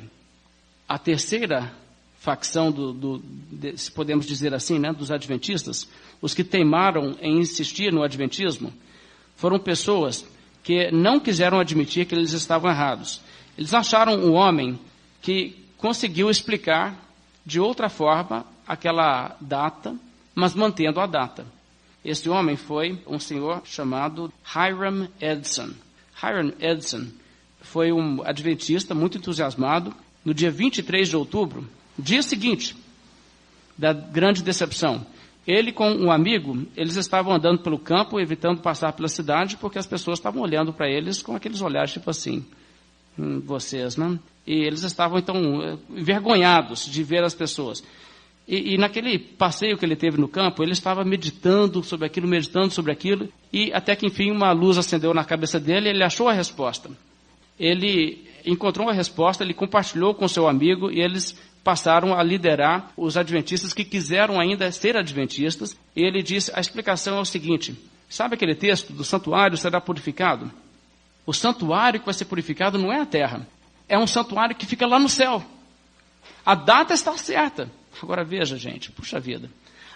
a terceira facção, se podemos dizer assim, né, dos adventistas, os que teimaram em insistir no adventismo, foram pessoas que não quiseram admitir que eles estavam errados. Eles acharam um homem que conseguiu explicar de outra forma aquela data, mas mantendo a data. Esse homem foi um senhor chamado Hiram Edson. Hiram Edson foi um adventista muito entusiasmado. No dia 23 de outubro, dia seguinte da grande decepção, ele com um amigo, eles estavam andando pelo campo, evitando passar pela cidade, porque as pessoas estavam olhando para eles com aqueles olhares tipo assim, vocês, né? E eles estavam, então, envergonhados de ver as pessoas. E naquele passeio que ele teve no campo, ele estava meditando sobre aquilo, e até que, enfim, uma luz acendeu na cabeça dele, e ele achou a resposta. Ele encontrou a resposta, ele compartilhou com seu amigo, e eles passaram a liderar os adventistas que quiseram ainda ser adventistas. E ele disse, a explicação é o seguinte, sabe aquele texto do santuário será purificado? O santuário que vai ser purificado não é a terra, é um santuário que fica lá no céu. A data está certa. Agora veja, gente, puxa vida,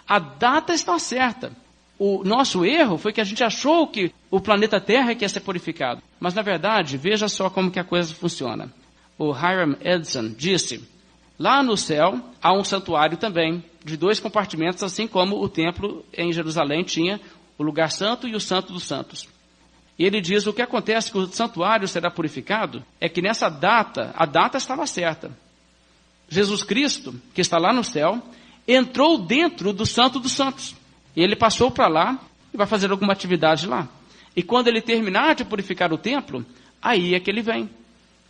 a data está certa. O nosso erro foi que a gente achou que o planeta Terra quer ser purificado. Mas na verdade, veja só como que a coisa funciona. O Hiram Edson disse, lá no céu há um santuário também, de 2 compartimentos, assim como o templo em Jerusalém tinha o lugar santo e o santo dos santos. E ele diz, o que acontece que o santuário será purificado, é que nessa data, a data estava certa. Jesus Cristo, que está lá no céu, entrou dentro do santo dos santos. E ele passou para lá e vai fazer alguma atividade lá. E quando ele terminar de purificar o templo, aí é que ele vem.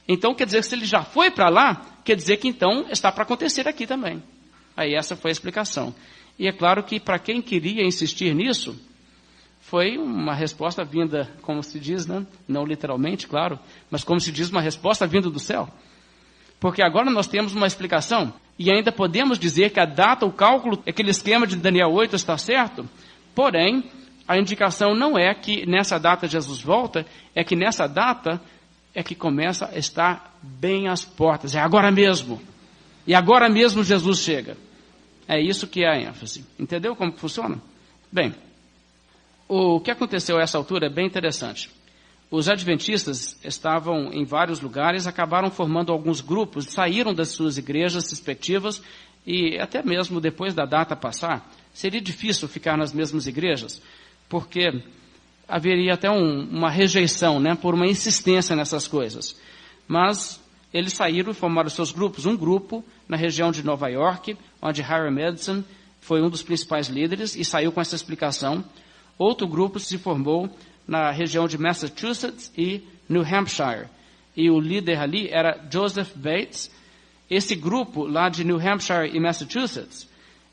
Então, quer dizer que se ele já foi para lá, quer dizer que então está para acontecer aqui também. Aí essa foi a explicação. E é claro que para quem queria insistir nisso, foi uma resposta vinda, como se diz, né? Não literalmente, claro, mas como se diz, uma resposta vinda do céu. Porque agora nós temos uma explicação e ainda podemos dizer que a data, o cálculo, aquele esquema de Daniel 8 está certo, porém, a indicação não é que nessa data Jesus volta, é que nessa data é que começa a estar bem às portas, é agora mesmo. E agora mesmo Jesus chega. É isso que é a ênfase. Entendeu como que funciona? Bem, o que aconteceu a essa altura é bem interessante. Os adventistas estavam em vários lugares, acabaram formando alguns grupos, saíram das suas igrejas respectivas e até mesmo depois da data passar, seria difícil ficar nas mesmas igrejas, porque haveria até uma rejeição, né, por uma insistência nessas coisas. Mas eles saíram e formaram seus grupos. Um grupo na região de Nova York, onde Hiram Edson foi um dos principais líderes e saiu com essa explicação. Outro grupo se formou na região de Massachusetts e New Hampshire. E o líder ali era Joseph Bates. Esse grupo lá de New Hampshire e Massachusetts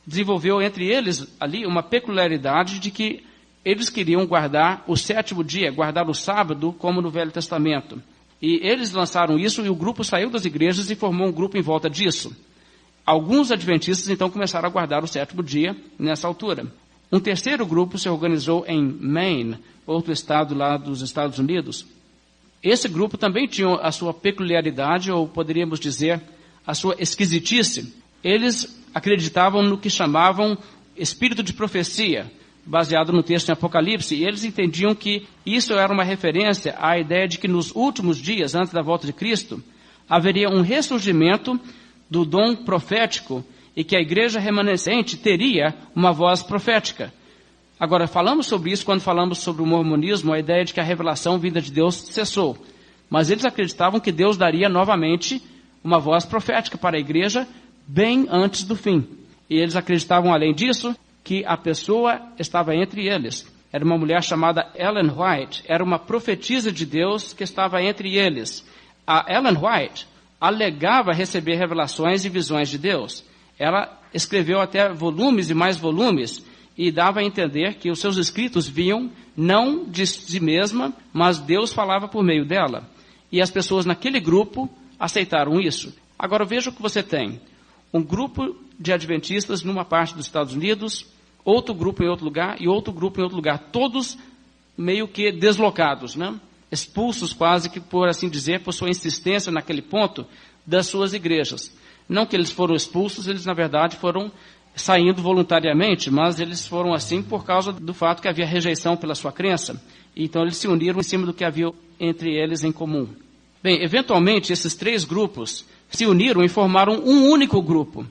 desenvolveu entre eles ali uma peculiaridade de que eles queriam guardar o 7º dia, guardar o sábado, como no Velho Testamento. E eles lançaram isso e o grupo saiu das igrejas e formou um grupo em volta disso. Alguns adventistas então começaram a guardar o 7º dia nessa altura. Um terceiro grupo se organizou em Maine, outro estado lá dos Estados Unidos. Esse grupo também tinha a sua peculiaridade, ou poderíamos dizer, a sua esquisitice. Eles acreditavam no que chamavam espírito de profecia, baseado no texto em Apocalipse, e eles entendiam que isso era uma referência à ideia de que nos últimos dias, antes da volta de Cristo, haveria um ressurgimento do dom profético e que a igreja remanescente teria uma voz profética. Agora, falamos sobre isso quando falamos sobre o mormonismo, a ideia de que a revelação vinda de Deus cessou. Mas eles acreditavam que Deus daria novamente uma voz profética para a igreja bem antes do fim. E eles acreditavam, além disso, que a pessoa estava entre eles. Era uma mulher chamada Ellen White, era uma profetisa de Deus que estava entre eles. A Ellen White alegava receber revelações e visões de Deus. Ela escreveu até volumes e mais volumes e dava a entender que os seus escritos vinham não de si mesma, mas Deus falava por meio dela. e as pessoas naquele grupo aceitaram isso. Agora veja o que você tem. Um grupo de adventistas numa parte dos Estados Unidos, outro grupo em outro lugar e outro grupo em outro lugar. Todos meio que deslocados, né? Expulsos quase que, por assim dizer, por sua insistência naquele ponto das suas igrejas. Não que eles foram expulsos, eles na verdade foram saindo voluntariamente, mas eles foram assim por causa do fato que havia rejeição pela sua crença. Então eles se uniram em cima do que havia entre eles em comum. Bem, eventualmente esses três grupos se uniram e formaram um único grupo.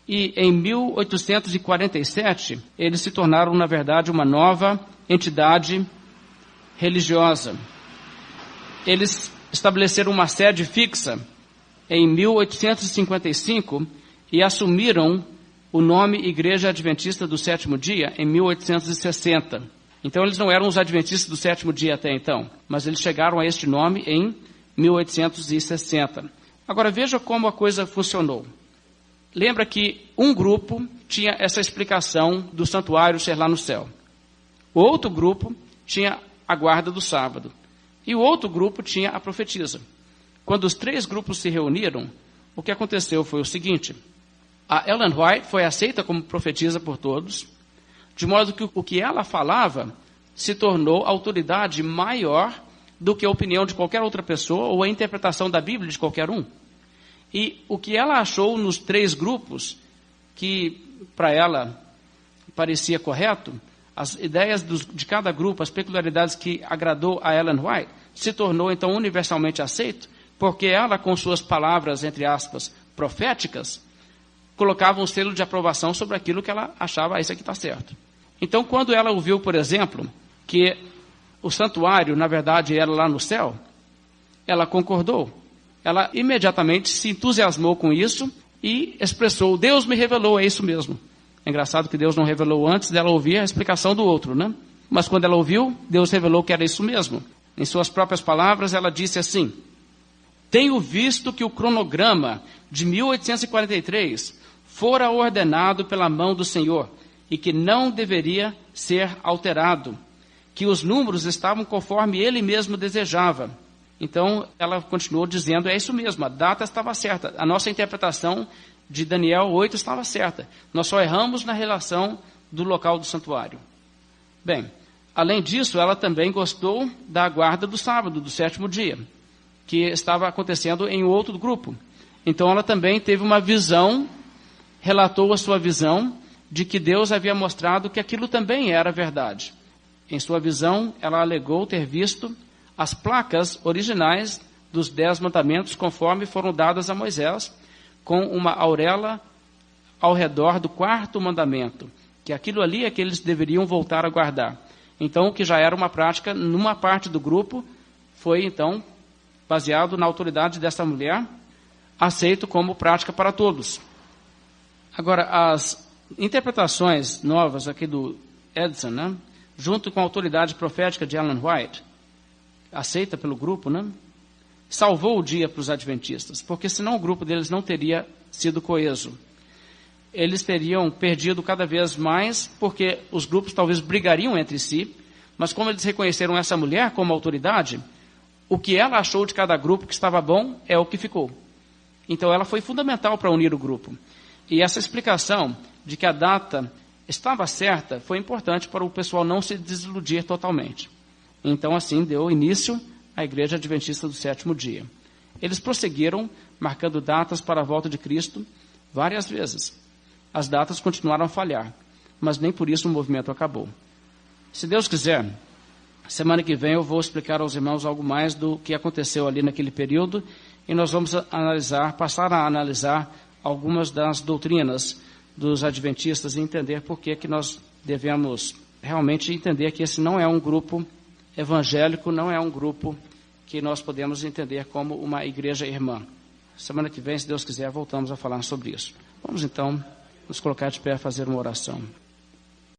E em 1847 eles se tornaram, na verdade, uma nova entidade religiosa. Eles estabeleceram uma sede fixa em 1855 e assumiram o nome Igreja Adventista do Sétimo Dia em 1860. Então eles não eram os Adventistas do Sétimo Dia até então, mas eles chegaram a este nome em 1860. Agora veja como a coisa funcionou. Lembra que um grupo tinha essa explicação do santuário ser lá no céu. O outro grupo tinha a guarda do sábado. E o outro grupo tinha a profetisa. Quando os três grupos se reuniram, o que aconteceu foi o seguinte: a Ellen White foi aceita como profetisa por todos, de modo que o que ela falava se tornou autoridade maior do que a opinião de qualquer outra pessoa ou a interpretação da Bíblia de qualquer um. E o que ela achou nos três grupos, que para ela parecia correto, as ideias de cada grupo, as peculiaridades que agradou a Ellen White, se tornou então universalmente aceito, porque ela, com suas palavras, entre aspas, proféticas, colocava um selo de aprovação sobre aquilo que ela achava, isso aqui está certo. Então, quando ela ouviu, por exemplo, que o santuário, na verdade, era lá no céu, ela concordou. Ela imediatamente se entusiasmou com isso e expressou: Deus me revelou, é isso mesmo. É engraçado que Deus não revelou antes dela ouvir a explicação do outro, né? Mas quando ela ouviu, Deus revelou que era isso mesmo. Em suas próprias palavras, ela disse assim: tenho visto que o cronograma de 1843 fora ordenado pela mão do Senhor e que não deveria ser alterado, que os números estavam conforme ele mesmo desejava. Então, ela continuou dizendo: é isso mesmo, a data estava certa, a nossa interpretação de Daniel 8 estava certa. Nós só erramos na relação do local do santuário. Bem, além disso, ela também gostou da guarda do sábado, do sétimo dia, que estava acontecendo em outro grupo. Então, ela também teve uma visão, relatou a sua visão, de que Deus havia mostrado que aquilo também era verdade. Em sua visão, ela alegou ter visto as placas originais dos 10 mandamentos, conforme foram dadas a Moisés, com uma auréola ao redor do 4º mandamento, que aquilo ali é que eles deveriam voltar a guardar. Então, o que já era uma prática numa parte do grupo, foi então, baseado na autoridade dessa mulher, aceito como prática para todos. Agora, as interpretações novas aqui do Edson, né, junto com a autoridade profética de Ellen White, aceita pelo grupo, né, salvou o dia para os adventistas, porque senão o grupo deles não teria sido coeso. Eles teriam perdido cada vez mais, porque os grupos talvez brigariam entre si, mas como eles reconheceram essa mulher como autoridade, o que ela achou de cada grupo que estava bom é o que ficou. Então ela foi fundamental para unir o grupo. E essa explicação de que a data estava certa foi importante para o pessoal não se desiludir totalmente. Então, assim, deu início à Igreja Adventista do Sétimo Dia. Eles prosseguiram, marcando datas para a volta de Cristo várias vezes. As datas continuaram a falhar, mas nem por isso o movimento acabou. Se Deus quiser, semana que vem eu vou explicar aos irmãos algo mais do que aconteceu ali naquele período, e nós vamos passar a analisar algumas das doutrinas dos adventistas e entender por que nós devemos realmente entender que esse não é um grupo evangélico, não é um grupo que nós podemos entender como uma igreja irmã. Semana que vem, se Deus quiser, voltamos a falar sobre isso. Vamos então nos colocar de pé e fazer uma oração.